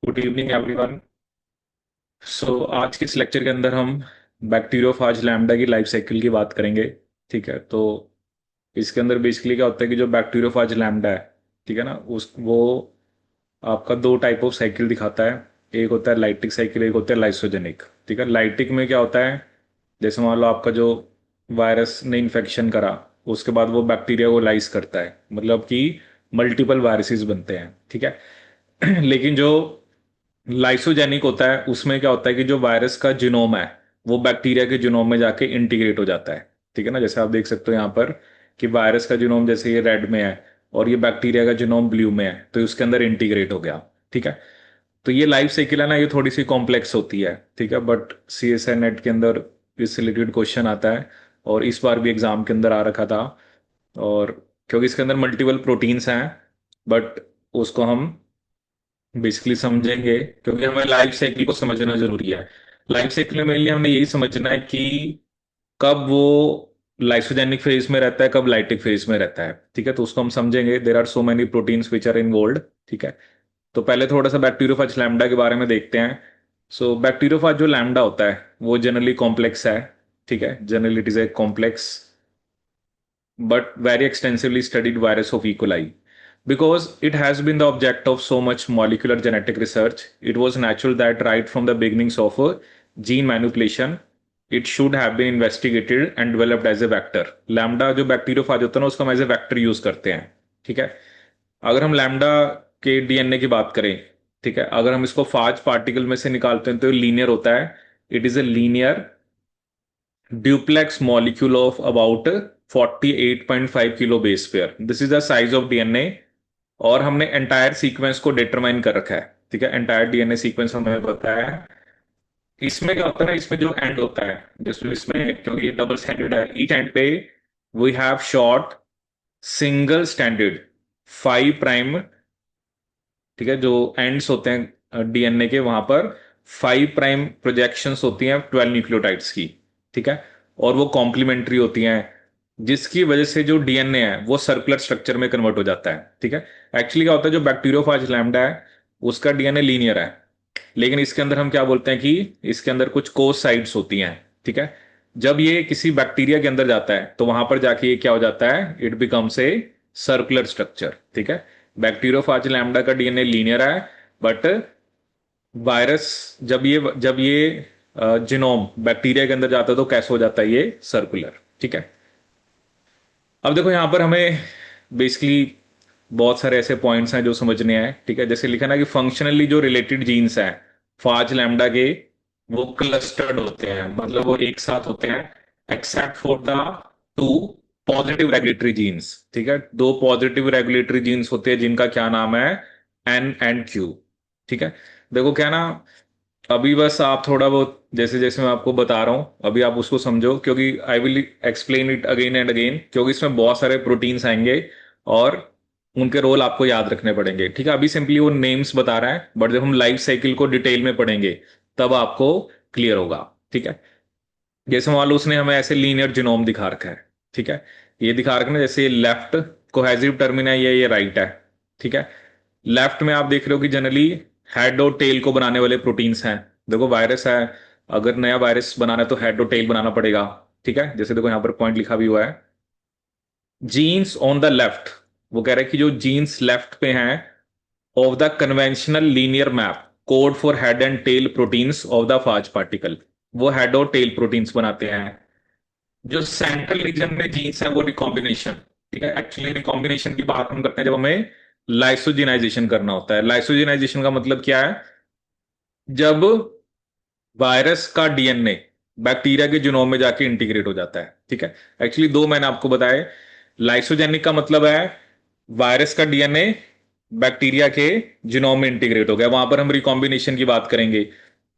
Good evening everyone. आज के इस लेक्चर के अंदर हम बैक्टीरियोफाज लैम्डा की लाइफ साइकिल की बात करेंगे। ठीक है, तो इसके अंदर बेसिकली क्या होता है कि जो बैक्टीरियोफाज लैम्डा है, ठीक है ना, उस वो आपका दो टाइप ऑफ साइकिल दिखाता है। एक होता है लाइटिक साइकिल, एक होता है लाइसोजेनिक। ठीक है, लाइटिक में क्या होता है, जैसे मान लो आपका जो वायरस ने इन्फेक्शन करा, उसके बाद वो बैक्टीरिया को लाइस करता है, मतलब कि मल्टीपल वायरसेस बनते हैं। ठीक है लेकिन जो लाइसोजेनिक होता है उसमें क्या होता है कि जो वायरस का जीनोम है वो बैक्टीरिया के जीनोम में जाके इंटीग्रेट हो जाता है। ठीक है ना, जैसे आप देख सकते हो यहाँ पर कि वायरस का जीनोम जैसे ये रेड में है और ये बैक्टीरिया का जीनोम ब्लू में है, तो उसके अंदर इंटीग्रेट हो गया। ठीक है, तो ये लाइफ साइकिल है ना, ये थोड़ी सी कॉम्प्लेक्स होती है। ठीक है, but C S I NET के अंदर इससे रिलेटेड क्वेश्चन आता है और इस बार भी एग्जाम के अंदर आ रखा था। और क्योंकि इसके अंदर मल्टीपल प्रोटीन्स हैं, बट उसको हम बेसिकली समझेंगे क्योंकि हमें लाइफ साइकिल को समझना जरूरी है। लाइफ साइकिल में मेनली हमने यही समझना है कि कब वो लाइसोजेनिक फेज में रहता है, कब लाइटिक फेज में रहता है। ठीक है, तो उसको हम समझेंगे। There are so many proteins which are involve. ठीक है, तो पहले थोड़ा सा बैक्टीरियोफाज लैम्डा के बारे में देखते हैं। बैक्टीरियोफाज जो लैम्डा होता है वो जनरली कॉम्प्लेक्स है। ठीक है, generally it is a complex but very extensively studied virus of E. coli. Because it has been the object of so much molecular genetic research, it was natural that right from the beginnings of gene manipulation, it should have been investigated and developed as a vector. Lambda जो bacteriophage होता है ना, उसको हम as a vector use करते हैं। ठीक है, अगर हम लैम्डा के डीएनए की बात करें, ठीक है, अगर हम इसको फाज पार्टिकल में से निकालते हैं तो लीनियर होता है। It is a linear duplex molecule of about 48.5 kilo base pair. This is the size of DNA. और हमने एंटायर सीक्वेंस को डिटरमाइन कर रखा है। ठीक है, एंटायर डीएनए सीक्वेंस हमें बताया है। इसमें क्या होता है ना, इसमें जो एंड होता है, जैसे इसमें क्योंकि ये डबल स्टैंडर्ड है, ईच एंड पे we have short single stranded 5 prime. ठीक है, जो एंड्स होते हैं डीएनए के, वहां पर 5 प्राइम प्रोजेक्शंस होती हैं 12 न्यूक्लियोटाइड्स की। ठीक है, और वो कॉम्प्लीमेंट्री होती हैं, जिसकी वजह से जो डीएनए है वो सर्कुलर स्ट्रक्चर में कन्वर्ट हो जाता है। ठीक है, एक्चुअली क्या होता है, जो बैक्टीरियोफाज लैम्डा है उसका डीएनए लीनियर है, लेकिन इसके अंदर हम क्या बोलते हैं कि इसके अंदर कुछ कोस साइड्स होती हैं। ठीक है, जब ये किसी बैक्टीरिया के अंदर जाता है तो वहां पर जाके ये क्या हो जाता है, it becomes a circular structure. ठीक है, बैक्टीरियोफाज लैम्डा का डीएनए लीनियर है, बट वायरस जब ये जिनोम बैक्टीरिया के अंदर जाता है तो कैसे हो जाता है ये सर्कुलर। ठीक है, अब देखो यहां पर हमें बेसिकली बहुत सारे ऐसे पॉइंट्स हैं जो समझने हैं। ठीक है, जैसे लिखा ना कि फंक्शनली जो रिलेटेड जीन्स हैं फाज लैम्डा के, वो क्लस्टर्ड होते हैं, मतलब वो एक साथ होते हैं, except for the two positive regulatory genes. ठीक है, दो पॉजिटिव रेगुलेटरी जीन्स होते हैं जिनका क्या नाम है, एन एंड क्यू। ठीक है, देखो क्या ना, अभी बस आप थोड़ा बहुत जैसे जैसे मैं आपको बता रहा हूं अभी आप उसको समझो, क्योंकि I will explain it again and again, क्योंकि इसमें बहुत सारे प्रोटीन्स आएंगे और उनके रोल आपको याद रखने पड़ेंगे। ठीक है, अभी सिंपली वो नेम्स बता रहा है, बट जब हम लाइफ साइकिल को डिटेल में पढ़ेंगे तब आपको क्लियर होगा। ठीक है, जैसे मान लो उसने हमें ऐसे लीनियर जिनोम दिखा रखा है। ठीक है, ये दिखा रखा है ना, जैसे लेफ्ट कोहेसिव टर्मिन है, ये राइट है। ठीक है, लेफ्ट में आप देख रहे हो कि जनरली हेड और टेल को बनाने वाले प्रोटीन्स हैं। देखो वायरस है, अगर नया वायरस बनाना है तो हेड और टेल बनाना पड़ेगा। ठीक है, जैसे देखो यहां पर पॉइंट लिखा भी हुआ है, जीन्स ऑन द लेफ्ट। वो कह रहा है कि जो जीन्स लेफ्ट पे हैं of the conventional linear map code for head and tail proteins of the phage particle, वो हेड और टेल प्रोटीन्स बनाते हैं। जो सेंट्रल रीजन में जीन्स है वो रिकॉम्बिनेशन। ठीक है, एक्चुअली रिकॉम्बिनेशन की बात हम करते हैं जब हमें लाइसोजिनाइजेशन करना होता है। लाइसोजिनाइजेशन का मतलब क्या है, जब वायरस का डीएनए बैक्टीरिया के जीनोम में जाके इंटीग्रेट हो जाता है। ठीक है, एक्चुअली दो मैंने आपको बताए। लाइसोजेनिक का मतलब है वायरस का डीएनए बैक्टीरिया के जीनोम में इंटीग्रेट हो गया, वहां पर हम रिकॉम्बिनेशन की बात करेंगे।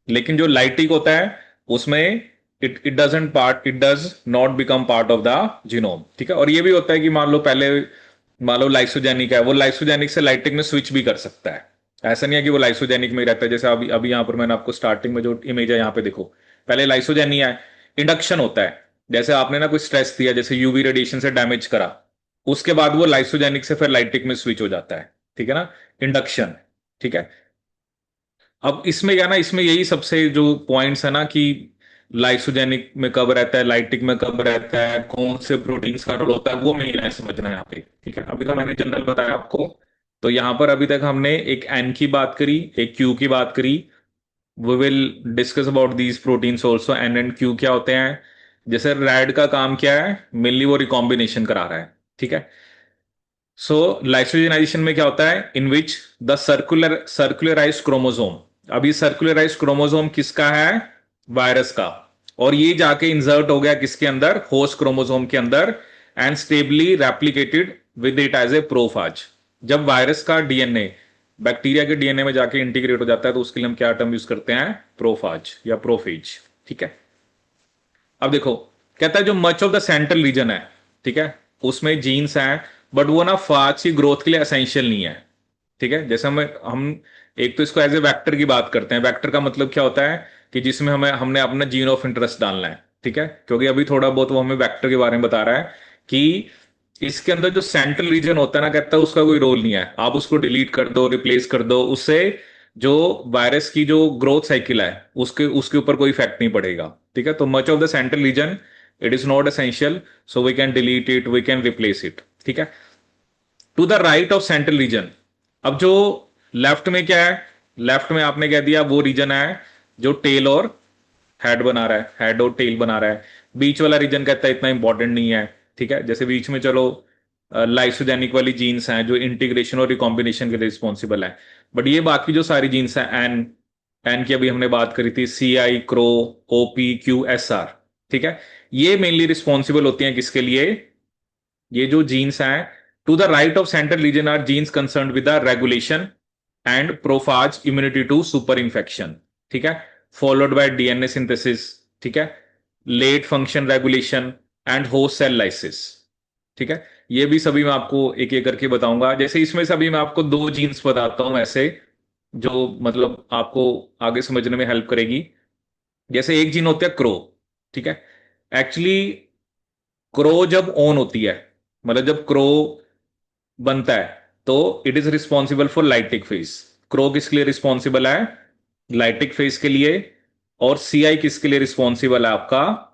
लेकिन जो लाइटिक होता है उसमें it does not become part of the genome. ठीक है, और ये भी होता है कि मान लो पहले, मान लो लाइसोजेनिक है, वो लाइसोजेनिक से लाइटिक में स्विच भी कर सकता है। ऐसा नहीं है कि वो लाइसोजेनिक में ही रहता है। जैसे अभी अभी यहां पर मैंने आपको स्टार्टिंग में जो इमेज है यहाँ पे देखो, पहले लाइसोजेनिक है, इंडक्शन होता है, जैसे आपने ना कोई स्ट्रेस दिया, जैसे यूवी रेडिएशन से डैमेज करा, उसके बाद वो लाइसोजेनिक से फिर लाइटिक में स्विच हो जाता है। ठीक है ना, इंडक्शन। ठीक है, अब इसमें क्या ना, इसमें यही सबसे जो पॉइंट्स है ना कि लाइसोजेनिक में कब रहता है, लाइटिक में कब रहता है, कौन से प्रोटीन्स का रोल होता है, वो मेन है समझना है यहाँ पे। ठीक है, अभी तो मैंने जनरल बताया आपको। तो यहाँ पर अभी तक हमने एक एन की बात करी, एक क्यू की बात करी। We will discuss about these proteins also, N and Q क्या होते हैं। जैसे रैड का काम क्या है, मेनली वो रिकॉम्बिनेशन करा रहा है। ठीक है। सो लाइसोजेनाइजेशन में क्या होता है, इन विच द सर्कुलराइज क्रोमोसोम। अभी सर्कुलराइज क्रोमोसोम किसका है, वायरस का। और ये जाके इंसर्ट हो गया किसके अंदर, होस्ट क्रोमोसोम के अंदर, and stably replicated with it as a prophage. जब वायरस का डीएनए बैक्टीरिया के डीएनए में जाके इंटीग्रेट हो जाता है तो उसके लिए हम क्या टर्म यूज करते हैं, प्रोफाज या प्रोफेज। ठीक है। अब देखो, कहता है जो much of the central reason है, ठीक है, उसमें जीन्स हैं, बट वो ना फाज की ग्रोथ के लिए एसेंशियल नहीं है। ठीक है। जैसे हम एक तो इसको एज ए वेक्टर की बात करते हैं। वेक्टर का मतलब क्या होता है कि जिसमें हमें हमने अपना जीन ऑफ इंटरेस्ट डालना है। ठीक है, क्योंकि अभी थोड़ा बहुत वो हमें वेक्टर के बारे में बता रहा है कि इसके अंदर जो सेंट्रल रीजन होता है ना, कहता है उसका कोई रोल नहीं है, आप उसको डिलीट कर दो, रिप्लेस कर दो, उससे जो वायरस की जो ग्रोथ साइकिल है उसके उसके ऊपर कोई इफेक्ट नहीं पड़ेगा। ठीक है। तो much of the central region it is not essential, so we can delete it, we can replace it. ठीक है। To the right of central region. अब जो लेफ्ट में क्या है, लेफ्ट में आपने कह दिया वो रीजन है जो टेल और हेड बना रहा है, हेड और टेल बना रहा है। बीच वाला रीजन कहता है इतना इंपॉर्टेंट नहीं है। ठीक है। जैसे बीच में चलो लाइसोजेनिक वाली जीन्स हैं जो इंटीग्रेशन और रिकॉम्बिनेशन के लिए रिस्पॉन्सिबल है। बट ये बाकी जो सारी जीन्स हैं, एन, एन की अभी हमने बात करी थी, C I, cro, O P, Q, S R. ठीक है। ये मेनली रिस्पॉन्सिबल होती हैं किसके लिए, ये जो जीन्स हैं, to the right of central region are genes concern with the regulation and prophage immunity to super infection. ठीक है। Followed by DNA synthesis. ठीक है। Late function regulation and host cell lysis. ठीक है। ये भी सभी मैं आपको एक एक करके बताऊंगा। जैसे इसमें से अभी मैं आपको दो जीन्स बताता हूं ऐसे, जो मतलब आपको आगे समझने में हेल्प करेगी। जैसे एक जीन होती है क्रो। ठीक है। एक्चुअली क्रो जब ऑन होती है, मतलब जब क्रो बनता है, तो it is responsible for lytic phase. Crow किसके लिए रिस्पॉन्सिबल है, लाइटिक फेज के लिए। और सीआई किसके लिए रिस्पॉन्सिबल है आपका,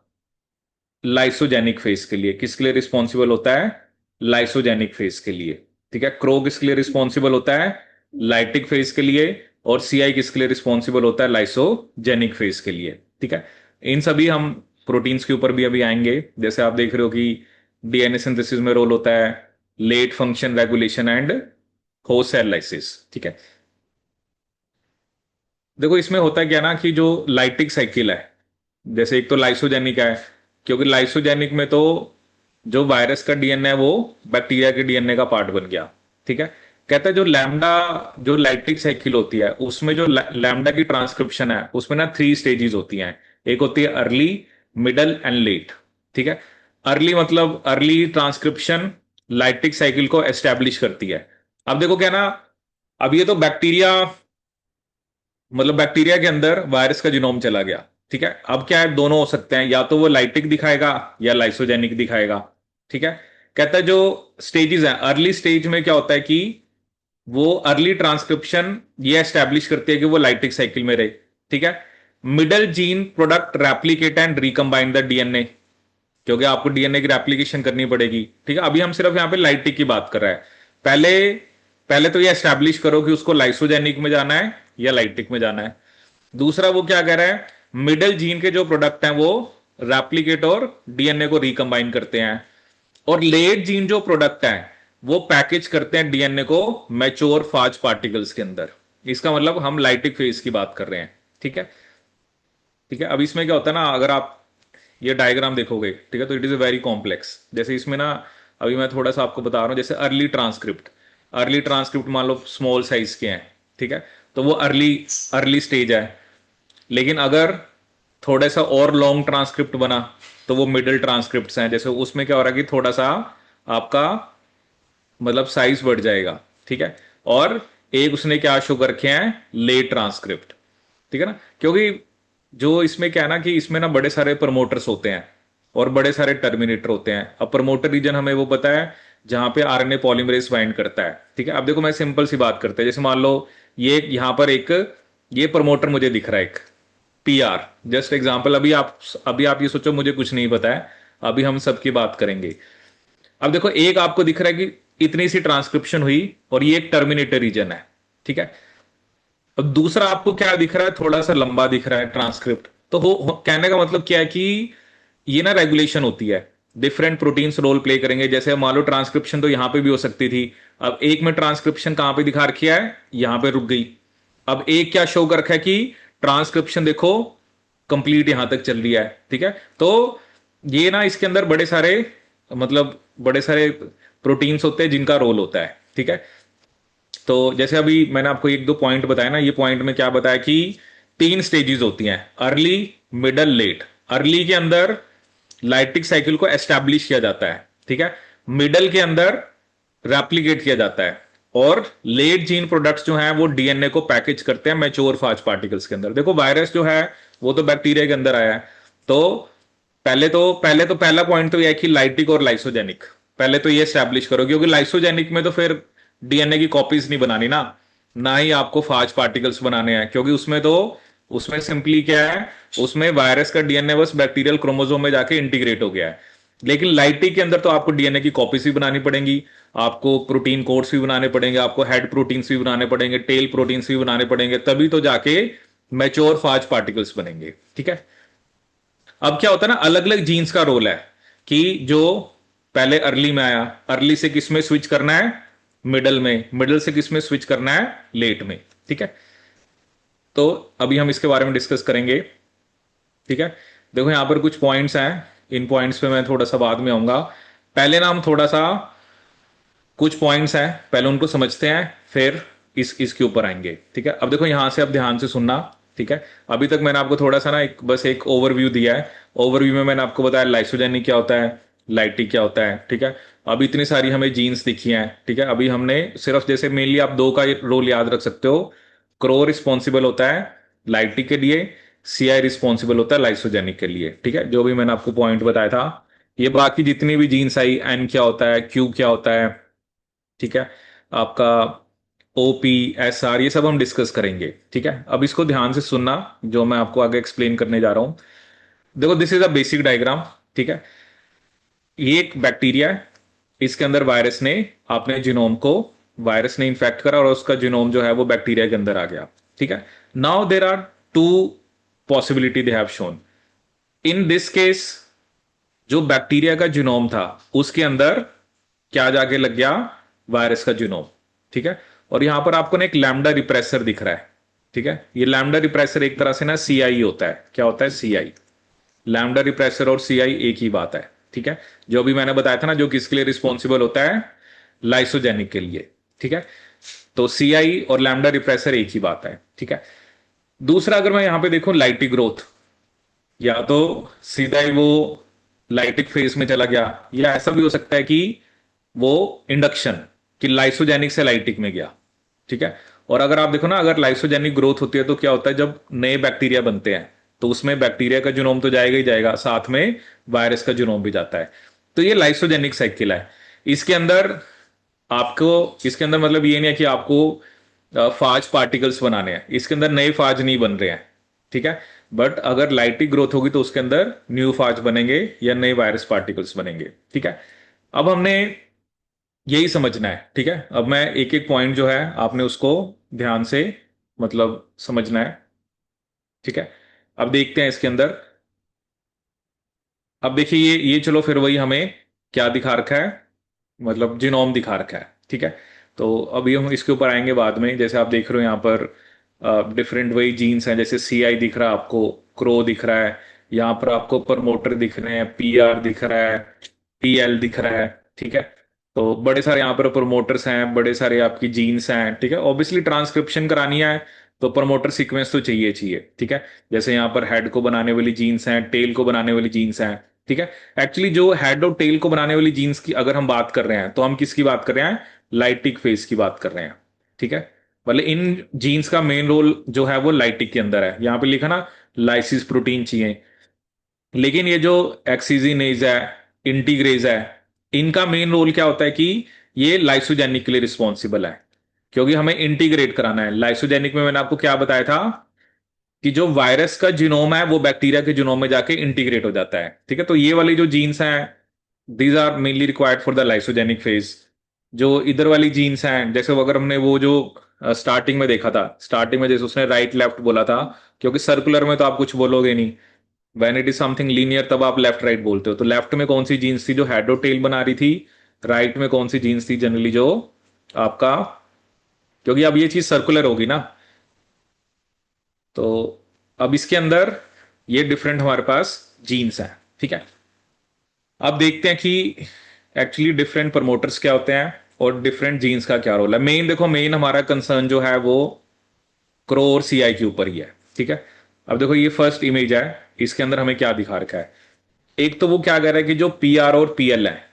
लाइसोजेनिक फेज के लिए। किसके लिए रिस्पॉन्सिबल होता है, लाइसोजेनिक फेज के लिए। ठीक है। क्रो किसके लिए रिस्पॉन्सिबल होता है, लाइटिक फेज के लिए। और सीआई किसके लिए रिस्पॉन्सिबल होता है, लाइसोजेनिक फेज के लिए। ठीक है। इन सभी हम प्रोटीन्स के ऊपर भी अभी आएंगे। जैसे आप देख रहे हो कि डीएनए सिंथेसिस में रोल होता है late function regulation and host cell lysis. ठीक है। देखो इसमें होता क्या ना कि जो लाइटिक साइकिल है, जैसे एक तो लाइसोजेनिक है, क्योंकि लाइसोजेनिक में तो जो वायरस का डीएनए है वो बैक्टीरिया के डीएनए का पार्ट बन गया। ठीक है। कहता है जो लैम्डा, जो लाइटिक साइकिल होती है उसमें जो लैम्डा की ट्रांसक्रिप्शन है उसमें ना थ्री स्टेजेस होती हैं। एक होती है अर्ली, मिडल एंड लेट। ठीक है। अर्ली मतलब अर्ली ट्रांसक्रिप्शन लाइटिक साइकिल को एस्टेब्लिश करती है। अब देखो क्या ना, अब ये तो बैक्टीरिया, मतलब बैक्टीरिया के अंदर वायरस का जीनोम चला गया। ठीक है। अब क्या है, दोनों हो सकते हैं, या तो वो लाइटिक दिखाएगा या लाइसोजेनिक दिखाएगा। ठीक है। कहता है जो स्टेजेस हैं, अर्ली स्टेज में क्या होता है कि वो अर्ली ट्रांसक्रिप्शन ये एस्टेब्लिश करती है कि वो लाइटिक साइकिल में रहे। ठीक है। Middle gene product replicate and recombine the DNA, क्योंकि आपको डीएनए की रेप्लिकेशन करनी पड़ेगी। ठीक है। अभी हम सिर्फ यहां पे लाइटिक की बात कर रहे हैं। पहले पहले तो ये एस्टेब्लिश करो कि उसको लाइसोजेनिक में जाना है या लाइटिक में जाना है। दूसरा वो क्या कह रहा है, मिडल जीन के जो प्रोडक्ट हैं वो रेप्लिकेट और डीएनए को रिकंबाइन करते हैं। और लेट जीन जो प्रोडक्ट है वो पैकेज करते हैं डीएनए को मैच्योर फाज पार्टिकल्स के अंदर। इसका मतलब हम लाइटिक फेज की बात कर रहे हैं। ठीक है। ठीक है। अब इसमें क्या होता है ना, अगर आप ये डायग्राम देखोगे, ठीक है, तो it is a very complex. जैसे इसमें ना, अभी मैं थोड़ा सा आपको बता रहा हूं, जैसे अर्ली ट्रांसक्रिप्ट, अर्ली ट्रांसक्रिप्ट मान लो स्मॉल साइज के हैं। ठीक है। तो वो अर्ली अर्ली स्टेज है। लेकिन अगर थोड़ा सा और लॉन्ग ट्रांसक्रिप्ट बना तो वो मिडिल ट्रांसक्रिप्ट हैं। जैसे उसमें क्या हो रहा है कि थोड़ा सा आपका मतलब साइज बढ़ जाएगा। ठीक है। और एक उसने क्या शो कर रखे हैं, लेट ट्रांसक्रिप्ट। ठीक है ना, क्योंकि जो इसमें क्या है ना कि इसमें ना बड़े सारे प्रमोटर्स होते हैं और बड़े सारे टर्मिनेटर होते हैं। अब प्रमोटर रीजन हमें वो पता है जहां पे आरएनए पॉलीमरेज बाइंड करता है। ठीक है। अब देखो मैं सिंपल सी बात करते हैं, जैसे मान लो ये यहां पर एक ये प्रमोटर मुझे दिख रहा है एक, पीआर। जस्ट एग्जांपल, अभी आप ये सोचो मुझे कुछ नहीं पता है, अभी हम सबकी बात करेंगे। अब देखो, एक आपको दिख रहा है कि इतनी सी ट्रांसक्रिप्शन हुई और ये एक टर्मिनेटर रीजन है, ठीक है। अब दूसरा आपको क्या दिख रहा है, थोड़ा सा लंबा दिख रहा है ट्रांसक्रिप्ट। तो कहने का मतलब क्या है कि ये ना रेगुलेशन होती है, डिफरेंट प्रोटीन्स रोल प्ले करेंगे। जैसे मान लो ट्रांसक्रिप्शन तो यहां पे भी हो सकती थी, अब एक में ट्रांसक्रिप्शन कहां पे दिखा रखी है, यहां पे रुक गई। अब एक क्या शो कर रखा है कि ट्रांसक्रिप्शन देखो कंप्लीट यहां तक चल रही है, ठीक है। तो ये ना इसके अंदर बड़े सारे, मतलब बड़े सारे प्रोटीन्स होते हैं जिनका रोल होता है, ठीक है। तो जैसे अभी मैंने आपको एक दो पॉइंट बताया ना, ये पॉइंट में क्या बताया कि तीन स्टेजेस होती हैं, अर्ली, मिडल, लेट। अर्ली के अंदर लाइटिक साइकिल को एस्टैब्लिश किया जाता है, ठीक है। मिडल के अंदर रेप्लिकेट किया जाता है, और लेट जीन प्रोडक्ट्स जो हैं वो डीएनए को पैकेज करते हैं मैच्योर फाज पार्टिकल्स के अंदर। देखो वायरस जो है वो तो बैक्टीरिया के अंदर आया है। तो पहले तो पहला पॉइंट तो यह है कि लाइटिक और लाइसोजेनिक, पहले तो ये स्टैब्लिश करो, क्योंकि लाइसोजेनिक में तो फिर डीएनए की कॉपीज नहीं बनानी ना, ना ही आपको फाज पार्टिकल्स बनाने हैं, क्योंकि उसमें सिंपली क्या है, उसमें वायरस का डीएनए बस बैक्टीरियल क्रोमोसोम में जाके इंटीग्रेट हो गया है। लेकिन लाइटिक के अंदर तो आपको डीएनए की कॉपीज भी बनानी पड़ेंगी, आपको प्रोटीन कोड्स भी बनाने पड़ेंगे, आपको हेड प्रोटीन्स भी बनाने पड़ेंगे, टेल प्रोटीन्स भी बनाने पड़ेंगे, तभी तो जाके मैच्योर फाज पार्टिकल्स बनेंगे, ठीक है। अब क्या होता है ना, अलग अलग जीन्स का रोल है कि जो पहले अर्ली में आया, अर्ली से किस में स्विच करना है, मिडल में, मिडल से किस में स्विच करना है, लेट में, ठीक है। तो अभी हम इसके बारे में डिस्कस करेंगे, ठीक है। देखो यहां पर कुछ पॉइंट्स हैं, इन पॉइंट्स पे मैं थोड़ा सा बाद में आऊंगा। पहले ना हम थोड़ा सा, कुछ पॉइंट्स हैं पहले उनको समझते हैं, फिर इसके ऊपर आएंगे, ठीक है। अब देखो यहां से अब ध्यान से सुनना, ठीक है। अभी तक मैंने आपको थोड़ा सा ना बस एक ओवरव्यू दिया है। ओवरव्यू में मैंने आपको बताया लाइसोजेनिक क्या होता है, लाइटिक क्या होता है, ठीक है। अब इतनी सारी हमें जीन्स दिखी हैं, ठीक है। अभी हमने सिर्फ जैसे मेनली आप दो का रोल याद रख सकते हो, क्रो रिस्पॉन्सिबल होता है लाइटिक के लिए, सीआई रिस्पॉन्सिबल होता है लाइसोजेनिक के लिए, ठीक है। जो भी मैंने आपको पॉइंट बताया था, ये बाकी जितनी भी जीन्स आई, एन क्या होता है, क्यू क्या होता है, ठीक है, आपका OP SR, ये सब हम डिस्कस करेंगे, ठीक है। अब इसको ध्यान से सुनना, जो मैं आपको आगे एक्सप्लेन करने जा रहा हूं। देखो this is a basic diagram, ठीक है। ये एक बैक्टीरिया है, इसके अंदर वायरस ने इन्फेक्ट करा और उसका जीनोम जो है वो बैक्टीरिया के अंदर आ गया, ठीक है। Now there are two possibility they have shown. In this case जो बैक्टीरिया का जीनोम था उसके अंदर क्या जाके लग गया, वायरस का जीनोम, ठीक है। और यहां पर आपको ना एक लैम्डा रिप्रेसर दिख रहा है, ठीक है। ये लैम्डा रिप्रेसर एक तरह से ना सीआई होता है। क्या होता है, सीआई। लैम्डा रिप्रेसर और सीआई एक ही बात है, ठीक है। जो भी मैंने बताया था ना, जो किसके लिए रिस्पॉन्सिबल होता है, लाइसोजेनिक के लिए, ठीक है। तो सीआई और लैम्डा रिप्रेसर एक ही बात है, ठीक है। दूसरा, अगर मैं यहां पे देखूं लाइटिक ग्रोथ, या तो सीधा ही वो लाइटिक फेज में चला गया, या ऐसा भी हो सकता है कि वो इंडक्शन, कि लाइसोजेनिक से लाइटिक में गया, ठीक है। और अगर आप देखो ना, अगर लाइसोजेनिक ग्रोथ होती है तो क्या होता है, जब नए बैक्टीरिया बनते हैं तो उसमें बैक्टीरिया का जीनोम तो जाएगा ही जाएगा, साथ में वायरस का जीनोम भी जाता है। तो ये लाइसोजेनिक साइकिल है। इसके अंदर आपको, इसके अंदर मतलब ये नहीं है कि आपको फाज पार्टिकल्स बनाने हैं, इसके अंदर नए फाज नहीं बन रहे हैं, ठीक है। बट अगर लाइटिक ग्रोथ होगी तो उसके अंदर न्यू फाज बनेंगे या नए वायरस पार्टिकल्स बनेंगे, ठीक है। अब हमने यही समझना है, ठीक है। अब मैं एक एक पॉइंट जो है आपने उसको ध्यान से मतलब समझना है, ठीक है। अब देखते हैं इसके अंदर। अब देखिए ये चलो फिर वही हमें क्या दिखा रखा है, मतलब जीनोम दिखा रखा है, ठीक है। तो अभी हम इसके ऊपर आएंगे बाद में। जैसे आप देख रहे हो यहाँ पर डिफरेंट वही जीन्स हैं, जैसे सीआई दिख रहा है आपको, क्रो दिख रहा है, यहाँ पर आपको प्रमोटर दिख रहे हैं, पीआर दिख रहा है, पीएल दिख रहा है, ठीक है। तो बड़े सारे यहाँ पर प्रोमोटर्स हैं, बड़े सारे आपकी जीन्स हैं, ठीक है। ऑब्वियसली ट्रांसक्रिप्शन करानी है तो प्रमोटर सीक्वेंस तो चाहिए चाहिए, ठीक है। जैसे यहाँ पर हेड को बनाने वाली जीन्स हैं, टेल को बनाने वाली जीन्स हैं, ठीक है। एक्चुअली जो हेड और टेल को बनाने वाली जीन्स की अगर हम बात कर रहे हैं तो हम किसकी बात कर रहे हैं, लाइटिक फेज की बात कर रहे हैं, ठीक है। मतलब इन जीन्स का मेन रोल जो है वो लाइटिक के अंदर है। यहाँ पे लिखा ना लाइसिस प्रोटीन चाहिए, लेकिन ये जो एक्सीजिनेज है, इंटीग्रेज है, इनका मेन रोल क्या होता है कि ये लाइसोजेनिक के लिए रिस्पॉन्सिबल है, क्योंकि हमें इंटीग्रेट कराना है। लाइसोजेनिक में मैंने आपको क्या बताया था कि जो वायरस का जीनोम है वो बैक्टीरिया के जीनोम में जाके इंटीग्रेट हो जाता है, ठीक है। तो ये वाली जो जीन्स हैं, these are mainly required for the lysogenic phase. जो इधर वाली जीन्स हैं, जैसे वो अगर हमने वो जो स्टार्टिंग में देखा था, स्टार्टिंग में जैसे उसने राइट लेफ्ट बोला था, क्योंकि सर्कुलर में तो आप कुछ बोलोगे नहीं, when it is something linear तब आप लेफ्ट राइट बोलते हो। तो लेफ्ट में कौन सी जीन्स थी जो हेड और टेल बना रही थी, राइट में कौन सी जीन्स थी जनरली जो आपका, क्योंकि अब ये चीज सर्कुलर होगी ना। तो अब इसके अंदर ये डिफरेंट हमारे पास जीन्स हैं, ठीक है। अब देखते हैं कि एक्चुअली डिफरेंट प्रमोटर्स क्या होते हैं और डिफरेंट जीन्स का क्या रोल है। मेन देखो, मेन हमारा कंसर्न जो है वो क्रो और सीआई के ऊपर ही है, ठीक है। अब देखो ये फर्स्ट इमेज है, इसके अंदर हमें क्या दिखा रखा है। एक तो वो क्या कह रहा है कि जो पी आर और पी एल है,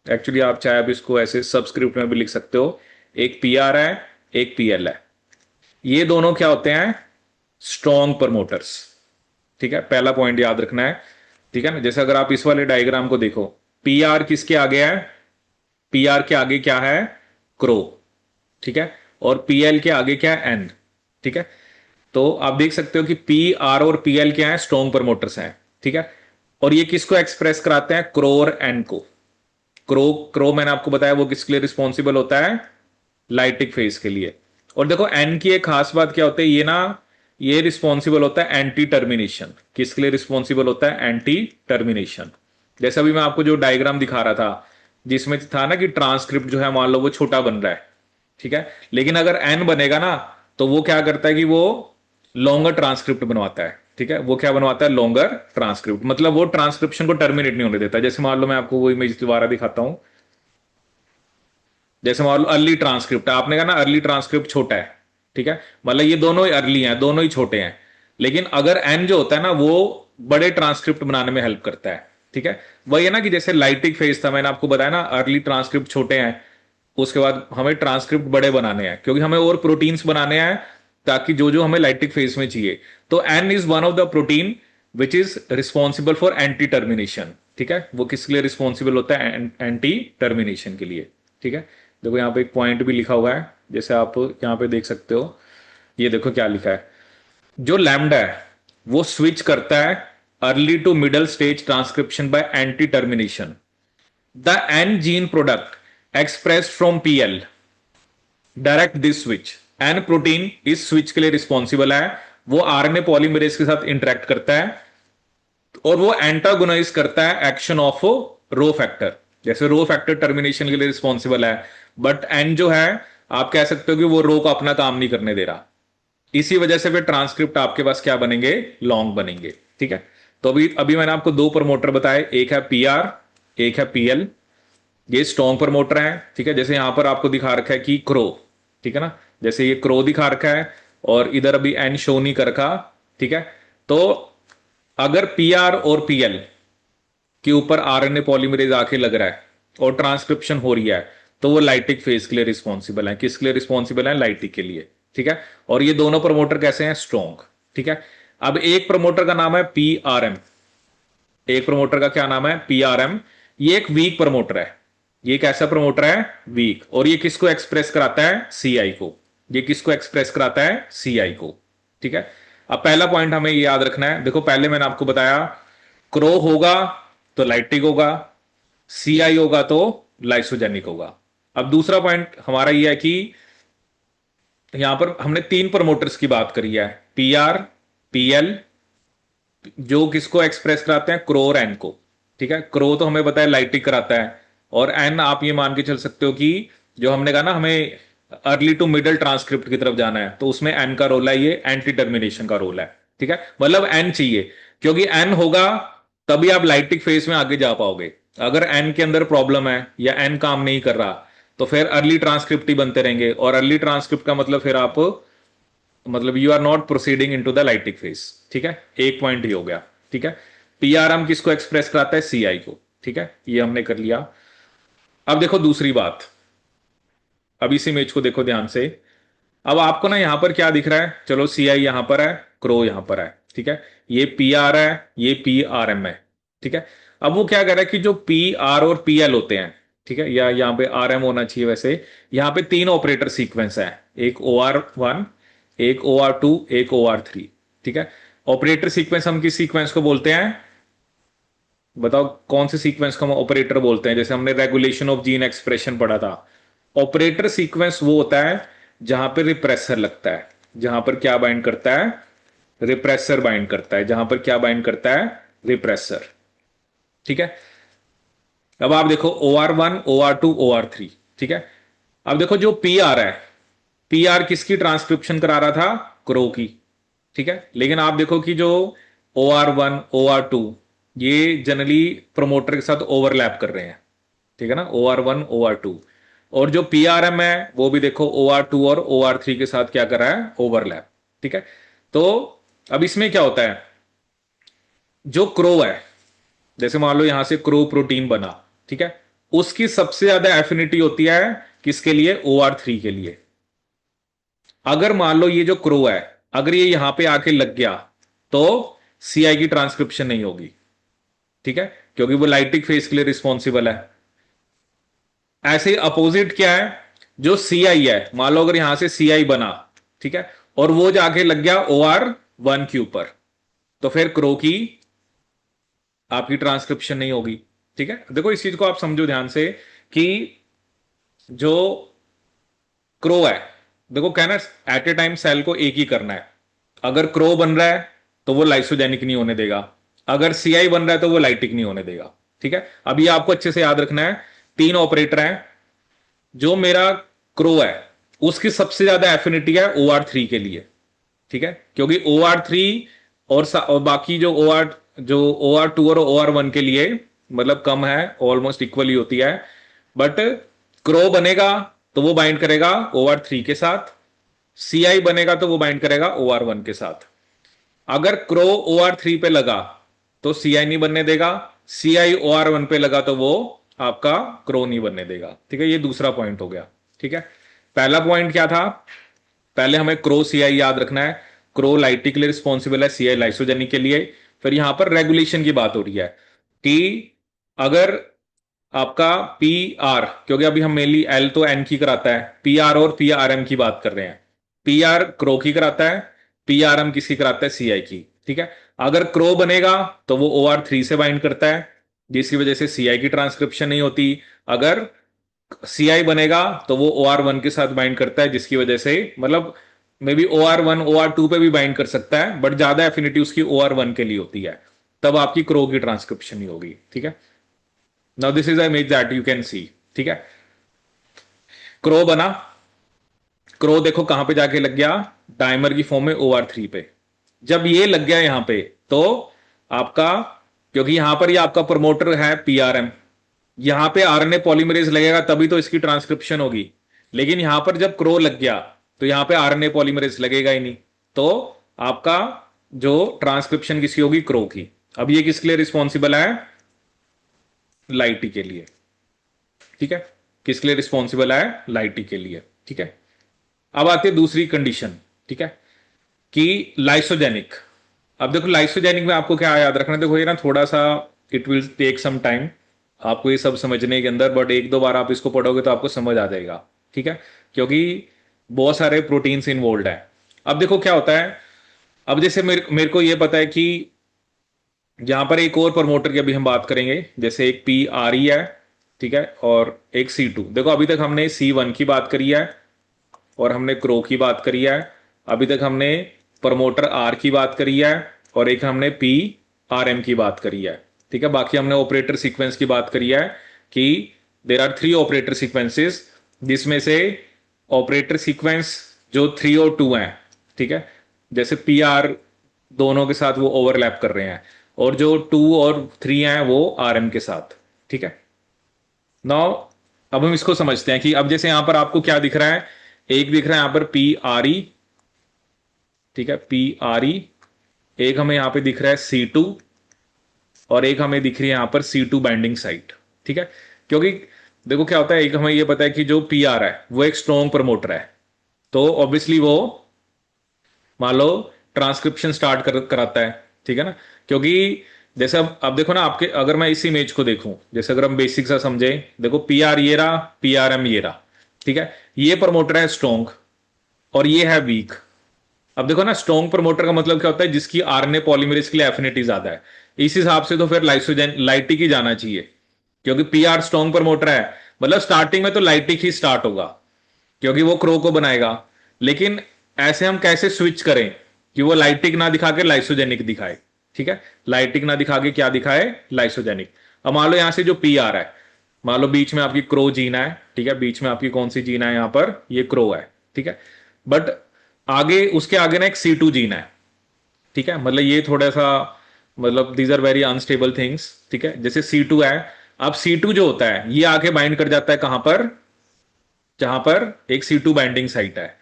एक्चुअली आप चाहे अब इसको ऐसे सबस्क्रिप्ट में भी लिख सकते हो, एक पी आर है एक पी एल है, ये दोनों क्या होते हैं, स्ट्रॉन्ग प्रमोटर्स, ठीक है। पहला पॉइंट याद रखना है, ठीक है ना। जैसे अगर आप इस वाले डायग्राम को देखो, पी आर किसके आगे है, पी आर के आगे क्या है, क्रो, ठीक है। और पी एल के आगे क्या है, एन, ठीक है। तो आप देख सकते हो कि पी आर और पी एल क्या है, स्ट्रॉन्ग प्रमोटर्स हैं, ठीक है। और ये किसको एक्सप्रेस कराते हैं, क्रो और एन को। क्रो क्रो मैंने आपको बताया वो किसके लिए रिस्पॉन्सिबल होता है, लाइटिक फेज के लिए। और देखो एन की एक खास बात क्या होती है, ये ना, ये रिस्पॉन्सिबल होता है एंटी टर्मिनेशन। किसके लिए रिस्पॉन्सिबल होता है, एंटी टर्मिनेशन। जैसे अभी मैं आपको जो डायग्राम दिखा रहा था, जिसमें था ना कि ट्रांसक्रिप्ट जो है मान लो वो छोटा बन रहा है, ठीक है। लेकिन अगर एन बनेगा ना, तो वो क्या करता है कि वो लॉन्गर ट्रांसक्रिप्ट बनवाता है, ठीक है। वो क्या बनवाता है, लॉन्गर ट्रांसक्रिप्ट, मतलब वो ट्रांसक्रिप्शन को टर्मिनेट नहीं होने देता। जैसे मान लो मैं आपको वो इमेज दोबारा दिखाता हूं, जैसे मान लो अर्ली ट्रांसक्रिप्ट, आपने कहा ना अर्ली ट्रांसक्रिप्ट छोटा है, ठीक है, मतलब ये दोनों ही अर्ली हैं, दोनों ही छोटे हैं। लेकिन अगर एन जो होता है ना, वो बड़े ट्रांसक्रिप्ट बनाने में हेल्प करता है, ठीक है। वही है ना कि जैसे लाइटिक फेज था, मैंने आपको बताया ना अर्ली ट्रांसक्रिप्ट छोटे हैं, उसके बाद हमें ट्रांसक्रिप्ट बड़े बनाने हैं, क्योंकि हमें और प्रोटीन्स बनाने हैं, ताकि जो जो हमें लाइटिक फेज में चाहिए। तो N is one of the protein which is responsible for anti termination, ठीक है। वो किसके लिए रिस्पॉन्सिबल होता है, एंटी टर्मिनेशन के लिए, ठीक है। देखो यहाँ पे एक पॉइंट भी लिखा हुआ है, जैसे आप यहाँ पे देख सकते हो, ये देखो क्या लिखा है, जो लैम्डा है वो स्विच करता है early to middle stage transcription by anti termination. The N gene product expressed from PL direct this switch. N protein इस स्विच के लिए रिस्पॉन्सिबल है, वो आरएनए पॉलीमरेज के साथ इंटरेक्ट करता है और वो एंटागोनाइज करता है एक्शन ऑफ रो फैक्टर। जैसे रो फैक्टर टर्मिनेशन के लिए रिस्पॉन्सिबल है, बट एन जो है, आप कह सकते हो कि वो रो को अपना काम नहीं करने दे रहा। इसी वजह से फिर ट्रांसक्रिप्ट आपके पास क्या बनेंगे, लॉन्ग बनेंगे, ठीक है। तो अभी अभी मैंने आपको दो प्रमोटर बताए, एक है पी आर, एक है पीएल। ये स्ट्रॉन्ग प्रमोटर है, ठीक है। जैसे यहां पर आपको दिखा रखा है कि क्रो, ठीक है ना, जैसे ये क्रो दिखा रखा है और इधर अभी एन शो नहीं कर रखा, ठीक है। तो अगर पी आर और पीएल के ऊपर आरएनए पॉलीमरेज आके लग रहा है और ट्रांसक्रिप्शन हो रही है, तो वो लाइटिक फेज के लिए रिस्पॉन्सिबल है। किसके लिए रिस्पॉन्सिबल है, लाइटिक के लिए, ठीक है। और ये दोनों प्रमोटर कैसे हैं, स्ट्रॉन्ग, ठीक है। अब एक प्रमोटर का नाम है पी आर एम, एक प्रमोटर का क्या नाम है, पी आर एम। ये एक वीक प्रमोटर है, ये कैसा प्रमोटर है, वीक। और ये किसको एक्सप्रेस कराता है, सीआई को। ये किसको एक्सप्रेस कराता है, सीआई को, ठीक है। अब पहला पॉइंट हमें ये याद रखना है, देखो पहले मैंने आपको बताया क्रो होगा तो लाइटिक होगा, सीआई होगा तो लाइसोजेनिक होगा। अब दूसरा पॉइंट हमारा यह है कि यहां पर हमने तीन प्रमोटर्स की बात करी है, पी आर, पीएल, जो किसको एक्सप्रेस कराते हैं, क्रो और एन को, ठीक है। क्रो तो हमें बताया लाइटिक कराता है, और एन आप ये मान के चल सकते हो कि जो हमने कहा ना हमें अर्ली टू मिडल ट्रांसक्रिप्ट की तरफ जाना है, तो उसमें एन का रोल है, ये एंटी टर्मिनेशन का रोल है, ठीक है। मतलब एन चाहिए, क्योंकि एन होगा तभी आप लाइटिक फेज में आगे जा पाओगे। अगर एन के अंदर प्रॉब्लम है या एन काम नहीं कर रहा, तो फिर अर्ली ट्रांसक्रिप्ट ही बनते रहेंगे, और अर्ली ट्रांसक्रिप्ट का मतलब फिर आप, मतलब you are not proceeding into the lytic phase, ठीक है। एक पॉइंट ही हो गया, ठीक है। पीआरएम किसको एक्सप्रेस कराता है, सीआई को, ठीक है, ये हमने कर लिया। अब देखो दूसरी बात, अब इस इमेज को देखो ध्यान से। अब आपको ना यहां पर क्या दिख रहा है, चलो सीआई यहां पर है, क्रो यहां पर है, ठीक है। ये पी आर है, ये पी आर एम है, ठीक है। अब वो क्या कर रहा है कि जो पी आर और पीएल होते हैं, ठीक है, या यहाँ पे आर एम होना चाहिए। वैसे यहाँ पे 3 ऑपरेटर सीक्वेंस है, एक ओ आर वन, एक ओ आर टू, एक ओ आर थ्री। ठीक है, ऑपरेटर सीक्वेंस हम किस सीक्वेंस को बोलते हैं? बताओ कौन से सीक्वेंस को हम ऑपरेटर बोलते हैं? जैसे हमने रेगुलेशन ऑफ जीन एक्सप्रेशन पढ़ा था, ऑपरेटर सीक्वेंस वो होता है जहां पर रिप्रेसर लगता है। जहां पर क्या बाइंड करता है? रिप्रेसर बाइंड करता है। जहां पर क्या बाइंड करता है? रिप्रेसर। ठीक है, अब आप देखो O R one, O R two, O R three. ठीक है, अब देखो जो पी आर है, पी आर किसकी ट्रांसक्रिप्शन करा रहा था? क्रो की। ठीक है, लेकिन आप देखो कि जो O R one, O R two, ये जनरली प्रमोटर के साथ ओवरलैप कर रहे हैं। ठीक है ना, O R one, O R two. और जो पी आर एम है वो भी देखो ओ आर टू और ओ आर थ्री के साथ क्या कर रहा है? ओवरलैप। ठीक है, तो अब इसमें क्या होता है, जो क्रो है, जैसे मान लो यहां से क्रो प्रोटीन बना, ठीक है, उसकी सबसे ज्यादा एफिनिटी होती है किसके लिए? ओ आर थ्री के लिए। अगर मान लो ये जो क्रो है, अगर ये यहां पे आके लग गया तो सीआई की ट्रांसक्रिप्शन नहीं होगी। ठीक है, क्योंकि वो लाइटिक फेज के लिए रिस्पॉन्सिबल है। ऐसे अपोजिट क्या है, जो सीआई है, मान लो अगर यहां से सीआई बना, ठीक है, और वो जाके लग गया ओ आर वन के ऊपर, तो फिर क्रो की आपकी ट्रांसक्रिप्शन नहीं होगी। ठीक है, देखो इस चीज को आप समझो ध्यान से कि जो क्रो है, देखो कहना एट ए टाइम सेल को एक ही करना है। अगर क्रो बन रहा है तो वो लाइसोजेनिक नहीं होने देगा, अगर सीआई बन रहा है तो वो लाइटिक नहीं होने देगा। ठीक है, अब ये आपको अच्छे से याद रखना है। 3 ऑपरेटर हैं, जो मेरा क्रो है उसकी सबसे ज्यादा एफिनिटी है ओ आर थ्री के लिए। ठीक है, क्योंकि ओ आर थ्री और बाकी जो ओ आर टू और ओ आर वन के लिए मतलब कम है, ऑलमोस्ट इक्वली होती है। बट क्रो बनेगा तो वो बाइंड करेगा ओ आर थ्री के साथ, सीआई बनेगा तो वो बाइंड करेगा ओ आर वन के साथ। अगर क्रो ओ आर थ्री पे लगा तो सीआई नहीं बनने देगा, सीआई ओ आर वन पे लगा तो वो आपका क्रो नहीं बनने देगा। ठीक है, ये दूसरा पॉइंट हो गया। ठीक है, पहला पॉइंट क्या था? पहले हमें क्रो सीआई याद रखना है। क्रो लाइटिक के लिए रिस्पॉन्सिबल है, सीआई लाइसोजेनिक के लिए। फिर यहां पर रेगुलेशन की बात हो रही है कि अगर आपका पी आर, क्योंकि अभी हम मेनली एल तो एन की कराता है, पी आर और पी आर एम की बात कर रहे हैं। पी आर क्रो की कराता है, पी आर एम किसकी कराता है? सीआई की। ठीक है, अगर क्रो बनेगा तो वो ओ आर थ्री से बाइंड करता है, जिसकी वजह से सीआई की ट्रांसक्रिप्शन नहीं होती। अगर सीआई बनेगा तो वो ओ आर वन के साथ बाइंड करता है, जिसकी वजह से मतलब may be O R one, O R two पे भी बाइंड कर सकता है, बट ज्यादा एफिनिटी उसकी ओ आर वन के लिए होती है। तब आपकी क्रो की ट्रांसक्रिप्शन नहीं होगी। ठीक है, now this is a image that you can see. ठीक है, क्रो बना, क्रो देखो कहां पे जाके लग गया? डायमर की फॉर्म में ओ आर थ्री पे। जब ये लग गया यहां पे तो आपका, क्योंकि यहां पर ये आपका प्रमोटर है पीआरएम, यहां पे आरएनए पॉलीमरेज लगेगा तभी तो इसकी ट्रांसक्रिप्शन होगी। लेकिन यहां पर जब क्रो लग गया तो यहां पे आरएनए पॉलीमरेज लगेगा ही नहीं, तो आपका जो ट्रांसक्रिप्शन किसकी होगी? क्रो की। अब ये किसके लिए रिस्पॉन्सिबल है? लाइटी के लिए। ठीक है, किसके लिए रिस्पॉन्सिबल है? लाइटी के लिए। ठीक है, अब आती है दूसरी कंडीशन। ठीक है, कि लाइसोजेनिक। अब देखो लाइसोजेनिक में आपको क्या याद रखना है, देखो ये ना थोड़ा सा it will take some time आपको ये सब समझने के अंदर, बट एक दो बार आप इसको पढ़ोगे तो आपको समझ आ जाएगा। ठीक है, क्योंकि बहुत सारे प्रोटीन्स इन्वॉल्व है। अब देखो क्या होता है, अब जैसे मेरे को ये पता है कि यहां पर एक और प्रमोटर की अभी हम बात करेंगे, जैसे एक पी आर ई है, ठीक है, और एक सी टू। देखो अभी तक हमने सी वन की बात करी है और हमने क्रो की बात करी है। अभी तक हमने प्रमोटर आर की बात करी है और एक हमने पी आर एम की बात करी है। ठीक है, बाकी हमने ऑपरेटर सीक्वेंस की बात करी है कि देर आर 3 ऑपरेटर सीक्वेंसेस, जिसमें से ऑपरेटर सीक्वेंस जो 3 और 2 हैं, ठीक है, जैसे पी आर दोनों के साथ वो ओवरलैप कर रहे हैं, और जो 2 और 3 हैं वो आर एम के साथ। ठीक है, नाउ अब हम इसको समझते हैं कि अब जैसे यहां पर आपको क्या दिख रहा है, एक दिख रहा है यहां पर पी आर ई। ठीक है, पी आर ई। एक हमें यहां पे दिख रहा है सी टू, और एक हमें दिख रही है यहां पर सी टू बाइंडिंग साइट। ठीक है, क्योंकि देखो क्या होता है, एक हमें यह पता है कि जो पी आर है वो एक स्ट्रॉन्ग प्रमोटर है, तो ऑब्वियसली वो मान लो ट्रांसक्रिप्शन स्टार्ट कराता है। ठीक है ना, क्योंकि जैसे अब देखो ना, आपके अगर मैं इस इमेज को देखूं, जैसे अगर हम बेसिक सा समझे, देखो पी आर ये रहा, पी आर एम ये रहा, ठीक है। ये प्रमोटर है स्ट्रॉन्ग और ये है वीक। अब देखो ना, स्ट्रॉन्ग प्रमोटर का मतलब क्या होता है, जिसकी आरएनए पॉलीमरेज के लिए एफिनिटी ज्यादा है। इस हिसाब से तो फिर लाइसोजेन लाइटिक ही जाना चाहिए, क्योंकि पी आर स्ट्रॉन्ग प्रमोटर है, मतलब स्टार्टिंग में तो लाइटिक ही स्टार्ट होगा, क्योंकि वो क्रो को बनाएगा। लेकिन ऐसे हम कैसे स्विच करें कि वो लाइटिक ना दिखा के लाइसोजेनिक दिखाए, ठीक है। लाइटिक ना दिखा के क्या दिखाए, लाइसोजेनिक। अब मान लो यहां से जो पी आ रहा है, मान लो बीच में आपकी क्रो जीन है, ठीक है, बीच में आपकी कौन सी जीन है, यहां पर ये क्रो है, ठीक है। बट आगे, उसके आगे ना एक सी टू जीन है, ठीक है। मतलब ये थोड़ा सा, मतलब these are very unstable things, ठीक है। जैसे सी टू है, अब सी टू जो होता है ये आके बाइंड कर जाता है कहां पर, जहां पर एक सी टू बाइंडिंग साइट है।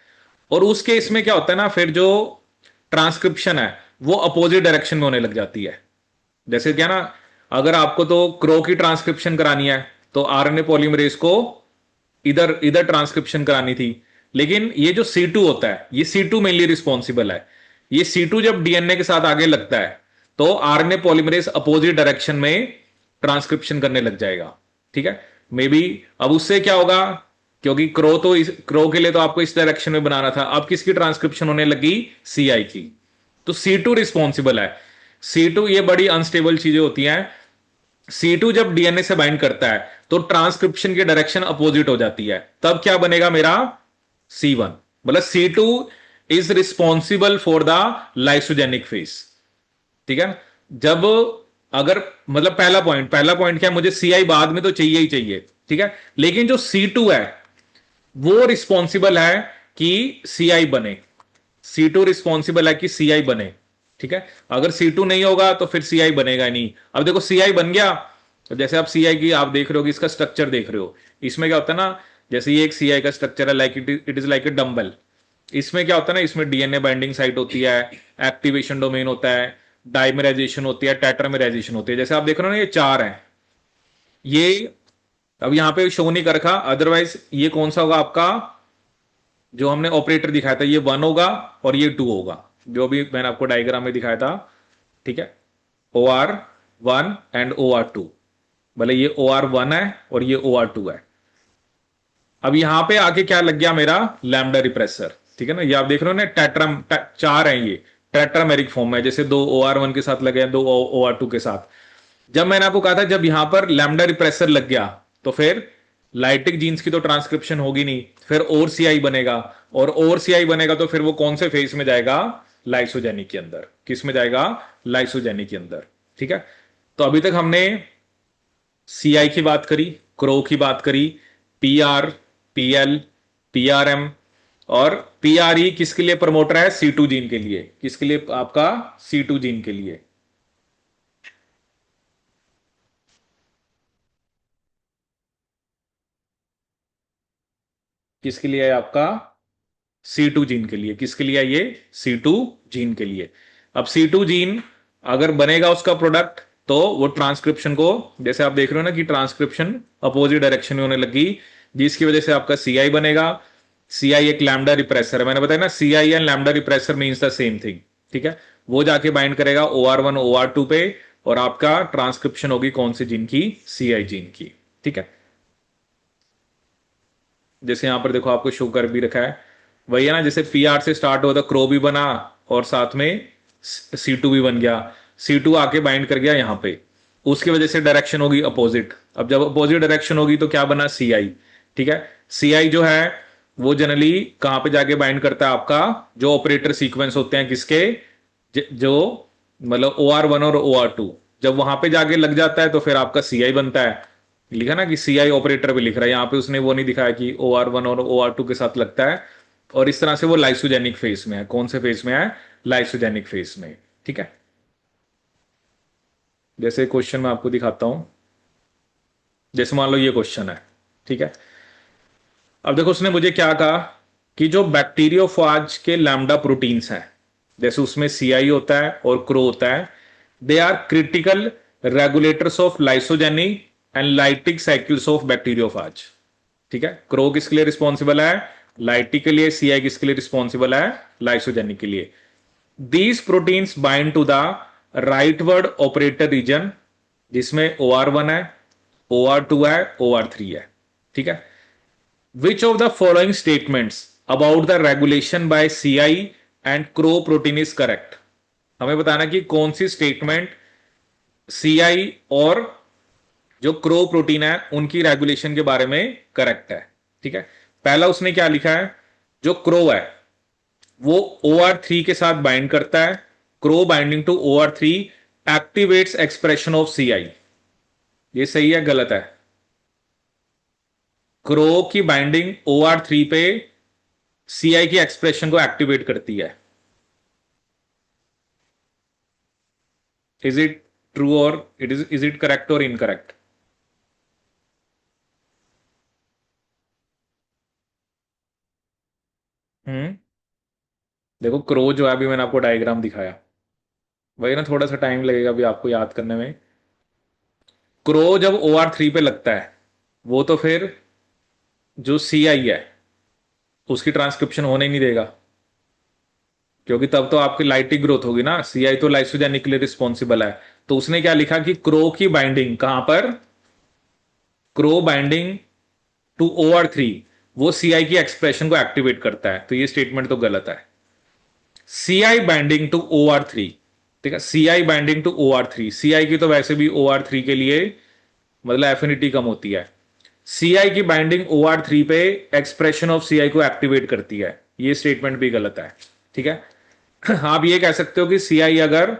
और उस केस में क्या होता है ना, फिर जो ट्रांसक्रिप्शन है वो अपोजिट डायरेक्शन में होने लग जाती है। जैसे क्या ना, अगर आपको तो क्रो की ट्रांसक्रिप्शन करानी है, तो आरएनए पॉलीमरेज को इधर इधर ट्रांसक्रिप्शन करानी थी। लेकिन ये जो सी टू होता है, ये सी टू मेनली रिस्पॉन्सिबल है। ये सी टू जब डीएनए के साथ आगे लगता है, तो आरएनए पॉलीमरेज अपोजिट डायरेक्शन में ट्रांसक्रिप्शन करने लग जाएगा, ठीक है। मे बी अब उससे क्या होगा, क्योंकि क्रो तो क्रो के लिए तो आपको इस डायरेक्शन में बनाना था, अब किसकी ट्रांसक्रिप्शन होने लगी, सीआई की। तो सी टू रिस्पॉन्सिबल है। सी टू, ये बड़ी अनस्टेबल चीजें होती हैं। सी टू जब डीएनए से बाइंड करता है तो ट्रांसक्रिप्शन की डायरेक्शन अपोजिट हो जाती है, तब क्या बनेगा मेरा, सी वन। मतलब C two is responsible for the lysogenic phase, ठीक है। जब, अगर, मतलब पहला पॉइंट क्या है, मुझे सीआई बाद में तो चाहिए ही चाहिए, ठीक है। लेकिन जो सी टू है वो रिस्पॉन्सिबल है कि सीआई बने। सी टू रिस्पॉन्सिबल है कि सीआई बने, ठीक है। अगर सी टू नहीं होगा तो फिर सीआई बनेगा ही नहीं। अब देखो सीआई बन गया, तो जैसे आप सीआई की आप देख रहे हो कि इसका स्ट्रक्चर देख रहे हो, इसमें क्या होता है ना, जैसे ये एक सीआई का स्ट्रक्चर है, like it is like a dumbbell. इसमें क्या होता है ना, इसमें डीएनए बाइंडिंग साइट होती है, एक्टिवेशन डोमेन होता है, डाइमराइजेशन होती है, टेट्रामेराइजेशन होती है। जैसे आप देख रहे हो ना, ये चार है। ये अब यहां पे शो नहीं कर रखा, अदरवाइज ये कौन सा होगा आपका, जो हमने ऑपरेटर दिखाया था, ये वन होगा और ये टू होगा, जो भी मैंने आपको डायग्राम में दिखाया था, ठीक है। O R one and O R two, भले ये ओ आर वन है और ये ओ आर टू है। अब यहां पे आके क्या लग गया मेरा, लैम्डा रिप्रेसर, ठीक है ना। ये आप देख रहे हो ना, चार है ये, टेट्रामेरिक फॉर्म है, जैसे दो ओ आर वन के साथ लगे हैं, दो ओ आर टू के साथ। जब मैंने आपको कहा था, जब यहां पर लैम्डा रिप्रेसर लग गया, तो फिर लाइटिक जीन्स की तो ट्रांसक्रिप्शन होगी नहीं, फिर और सीआई बनेगा, और सीआई बनेगा तो फिर वो कौन से फेज में जाएगा, लाइसोजेनिक के अंदर। किस में जाएगा, लाइसोजेनिक के अंदर, ठीक है। तो अभी तक हमने सीआई की बात करी, क्रो की बात करी, P R, P L, P R M, और पी आर ई किसके लिए प्रमोटर है, सी टू जीन के लिए। किसके लिए आपका, सी टू जीन के लिए। किसके लिए है आपका, सी टू जीन के लिए। किसके लिए है ये, सी टू जीन के लिए। अब सी टू जीन अगर बनेगा उसका प्रोडक्ट, तो वो ट्रांसक्रिप्शन को, जैसे आप देख रहे हो ना कि ट्रांसक्रिप्शन अपोजिट डायरेक्शन में होने लगी, जिसकी वजह से आपका सीआई बनेगा। सीआई एक लैम्डा रिप्रेसर है, मैंने बताया ना, CI and lambda repressor means the same thing, ठीक है। वो जाके बाइंड करेगा O R one O R two पे, और आपका ट्रांसक्रिप्शन होगी कौन सी जीन की, सीआई जीन की, ठीक है। जैसे यहां पर देखो आपको शो कर भी रखा है, वही है ना, जैसे पी आर से स्टार्ट हुआ था, क्रो भी बना और साथ में सी टू भी बन गया। सी टू आके बाइंड कर गया यहां पे, उसकी वजह से डायरेक्शन होगी अपोजिट। अब जब अपोजिट डायरेक्शन होगी तो क्या बना, सी आई, ठीक है। सी आई जो है वो जनरली कहां पे जाके बाइंड करता है, आपका जो ऑपरेटर सीक्वेंस होते हैं किसके, जो मतलब ओ आर वन और ओ आर टू, जब वहां पे जाके लग जाता है तो फिर आपका सी आई बनता है। लिखा ना कि सी आई ऑपरेटर भी लिख रहा है, यहाँ पे उसने वो नहीं दिखाया कि ओ आर वन और ओ आर टू के साथ लगता है। और इस तरह से वो लाइसोजेनिक फेस में है। कौन से फेस में है, लाइसोजेनिक फेस में, ठीक है। जैसे क्वेश्चन मैं आपको दिखाता हूं, जैसे मान लो ये क्वेश्चन है, ठीक है। अब देखो उसने मुझे क्या कहा, कि जो बैक्टीरियोफाज के लैम्डा प्रोटीन्स हैं, जैसे उसमें सीआई होता है और क्रो होता है, they are critical regulators of lysogenic and lytic cycles of bacteriophage, ठीक है। क्रो किसके लिए रिस्पॉन्सिबल है, लाइटिक के लिए, सीआई किसके लिए रिस्पॉन्सिबल है, लाइसोजेनिक के लिए। These proteins bind to the rightward operator region, जिसमें OR1 है, OR2 है, OR3 है। ठीक है। Which of the following statements about the regulation by CI and Cro protein is correct. हमें बताना कि कौन सी स्टेटमेंट CI और जो क्रो प्रोटीन है उनकी रेगुलेशन के बारे में करेक्ट है। ठीक है। पहला उसने क्या लिखा है, जो क्रो है वो OR3 के साथ बाइंड करता है, Cro binding to OR3 activates expression of CI। ये सही है गलत है? क्रो की बाइंडिंग OR3 पे CI की एक्सप्रेशन को एक्टिवेट करती है। इज इट ट्रू और इज इट करेक्ट और इनकरेक्ट? हम्म। देखो क्रो जो है, अभी मैंने आपको डायग्राम दिखाया, वही ना, थोड़ा सा टाइम लगेगा अभी आपको याद करने में। क्रो जब OR3 पे लगता है, वो तो फिर जो CI है उसकी ट्रांसक्रिप्शन होने ही नहीं देगा, क्योंकि तब तो आपकी लाइटिक ग्रोथ होगी ना। CI तो लाइसोजेनिक के लिए रिस्पॉन्सिबल है। तो उसने क्या लिखा कि क्रो की बाइंडिंग कहां पर, क्रो बाइंडिंग टू OR3 वो CI की एक्सप्रेशन को एक्टिवेट करता है। तो ये स्टेटमेंट तो गलत है। CI बाइंडिंग टू OR3, ठीक है, CI binding to OR3, CI की तो वैसे भी OR3 के लिए मतलब एफिनिटी कम होती है। CI की बाइंडिंग OR3 पे एक्सप्रेशन ऑफ CI को एक्टिवेट करती है। ये स्टेटमेंट भी गलत है। ठीक है। आप ये कह सकते हो कि CI अगर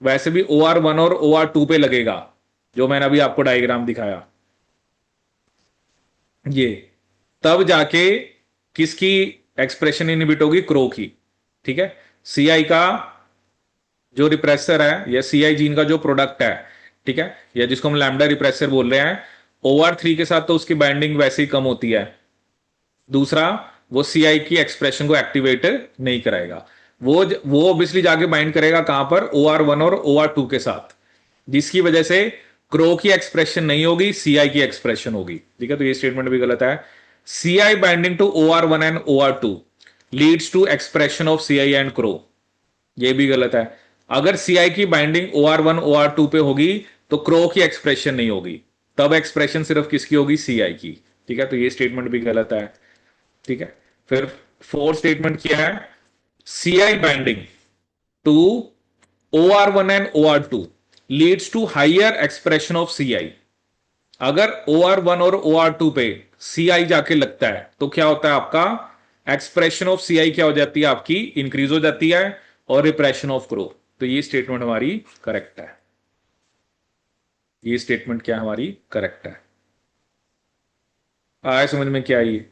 वैसे भी OR1 और OR2 पे लगेगा, जो मैंने अभी आपको डायग्राम दिखाया, ये तब जाके किसकी एक्सप्रेशन इनहिबिट होगी, क्रो की। ठीक है। CI का जो रिप्रेसर है या CI जीन का जो प्रोडक्ट है, ठीक है, या जिसको हम लैम्डा रिप्रेसर बोल रहे हैं, OR3 के साथ तो उसकी बाइंडिंग वैसे ही कम होती है। दूसरा, वो CI की एक्सप्रेशन को एक्टिवेट नहीं कराएगा। वो ऑब्वियसली जाके बाइंड करेगा कहां पर, OR1 और OR2 के साथ, जिसकी वजह से क्रो की एक्सप्रेशन नहीं होगी, CI की एक्सप्रेशन होगी। ठीक है। तो ये स्टेटमेंट भी गलत है। CI binding to OR1 and OR2 leads to expression of CI and Cro, ये भी गलत है। अगर CI की बाइंडिंग OR1 OR2 पे होगी तो क्रो की एक्सप्रेशन नहीं होगी, तब एक्सप्रेशन सिर्फ किसकी होगी, CI की। ठीक है। तो ये स्टेटमेंट भी गलत है। ठीक है। फिर फोर्थ स्टेटमेंट क्या है, CI binding to OR1 and OR2 leads to higher expression of CI। अगर OR1 और OR2 पे CI जाके लगता है तो क्या होता है आपका, एक्सप्रेशन ऑफ CI क्या हो जाती है आपकी, इंक्रीज हो जाती है, और रिप्रेशन ऑफ क्रो। तो ये स्टेटमेंट हमारी करेक्ट है। ये स्टेटमेंट क्या हमारी करेक्ट है? आया समझ में क्या ये?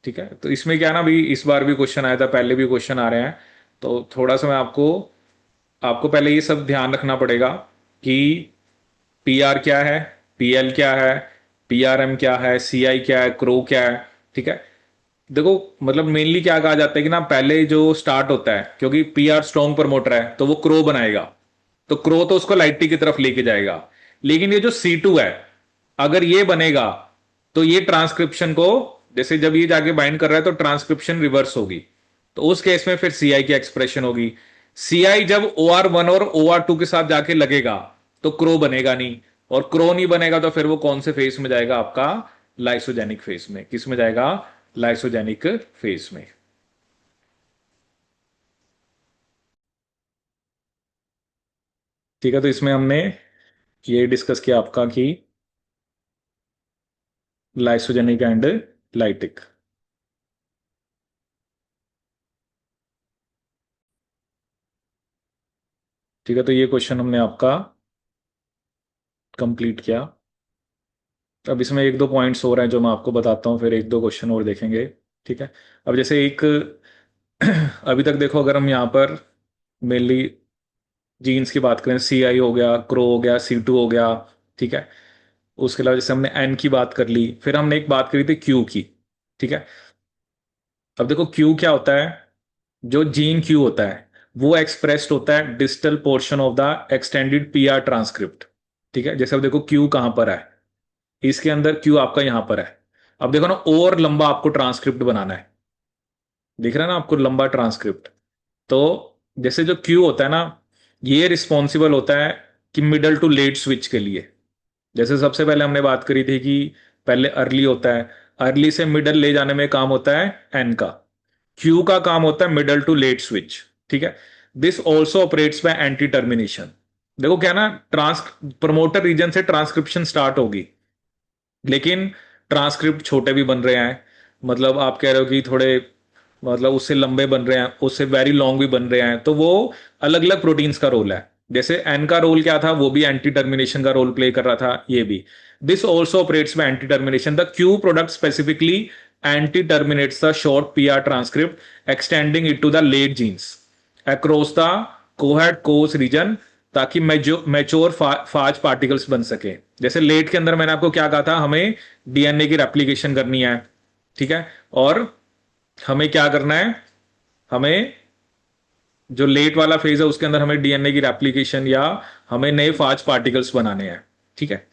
ठीक है। तो इसमें क्या ना, अभी इस बार भी क्वेश्चन आया था, पहले भी क्वेश्चन आ रहे हैं, तो थोड़ा सा मैं आपको आपको पहले ये सब ध्यान रखना पड़ेगा कि PR क्या है, PL क्या है, PRM क्या है, CI क्या है, क्रो क्या है। ठीक है। देखो, मतलब मेनली क्या कहा जाता है कि ना, पहले जो स्टार्ट होता है, क्योंकि PR स्ट्रॉन्ग प्रमोटर है तो वो क्रो बनाएगा, तो क्रो तो उसको लाइटी की तरफ लेके जाएगा। लेकिन ये जो C2 है, अगर ये बनेगा तो ये ट्रांसक्रिप्शन को, जैसे जब ये जाके बाइंड कर रहा है तो ट्रांसक्रिप्शन रिवर्स होगी, तो उस केस में फिर CI की एक्सप्रेशन होगी। CI जब OR1 और OR2 के साथ जाके लगेगा तो क्रो बनेगा नहीं, और क्रो नहीं बनेगा तो फिर वो कौन से फेस में जाएगा आपका, लाइसोजेनिक फेस में। किस में जाएगा, लाइसोजेनिक फेस में। ठीक है। तो इसमें हमने ये डिस्कस किया आपका कि लाइसोजेनिक एंड लाइटिक। ठीक है। तो ये क्वेश्चन हमने आपका कंप्लीट किया। अब इसमें एक दो पॉइंट्स हो रहे हैं जो मैं आपको बताता हूँ, फिर एक दो क्वेश्चन और देखेंगे। ठीक है। अब जैसे एक अभी तक देखो, अगर हम यहाँ पर मेनली जीन्स की बात करें, CI हो गया, क्रो हो गया, C2 हो गया। ठीक है। उसके अलावा जैसे हमने N की बात कर ली, फिर हमने एक बात करी थी Q की। ठीक है। अब देखो Q क्या होता है, जो जीन Q होता है वो एक्सप्रेस्ड होता है distal portion of the extended PR transcript. ठीक है। जैसे अब देखो Q कहां पर है, इसके अंदर Q आपका यहां पर है। अब देखो ना, और लंबा आपको ट्रांसक्रिप्ट बनाना है, दिख रहा है ना आपको, लंबा ट्रांसक्रिप्ट। तो जैसे जो Q होता है ना, ये रिस्पॉन्सिबल होता है कि मिडल टू लेट स्विच के लिए। जैसे सबसे पहले हमने बात करी थी कि पहले अर्ली होता है, अर्ली से मिडल ले जाने में काम होता है एन का। क्यू का काम होता है मिडल टू लेट स्विच, ठीक है। This also operates by anti termination. देखो क्या ना, ट्रांस प्रमोटर रीजन से ट्रांसक्रिप्शन स्टार्ट होगी, लेकिन ट्रांसक्रिप्ट छोटे भी बन रहे हैं, मतलब आप कह रहे हो कि थोड़े, मतलब उससे लंबे बन रहे हैं, उससे वेरी लॉन्ग भी बन रहे हैं, तो वो अलग अलग प्रोटीन्स का रोल है। जैसे एन का रोल क्या था, वो भी एंटी टर्मिनेशन का रोल प्ले कर रहा था, ये भी। This also operates by anti termination. The Q product specifically anti terminates the short PR transcript extending it to the late genes across the cohead cos region, ताकि mature phage particles बन सके। जैसे late के अंदर मैंने आपको क्या कहा था, हमें डीएनए की रेप्लिकेशन करनी है, ठीक है। और हमें क्या करना है, हमें जो लेट वाला फेज है उसके अंदर हमें डीएनए की रेप्लिकेशन या हमें नए फाज पार्टिकल्स बनाने हैं, ठीक है।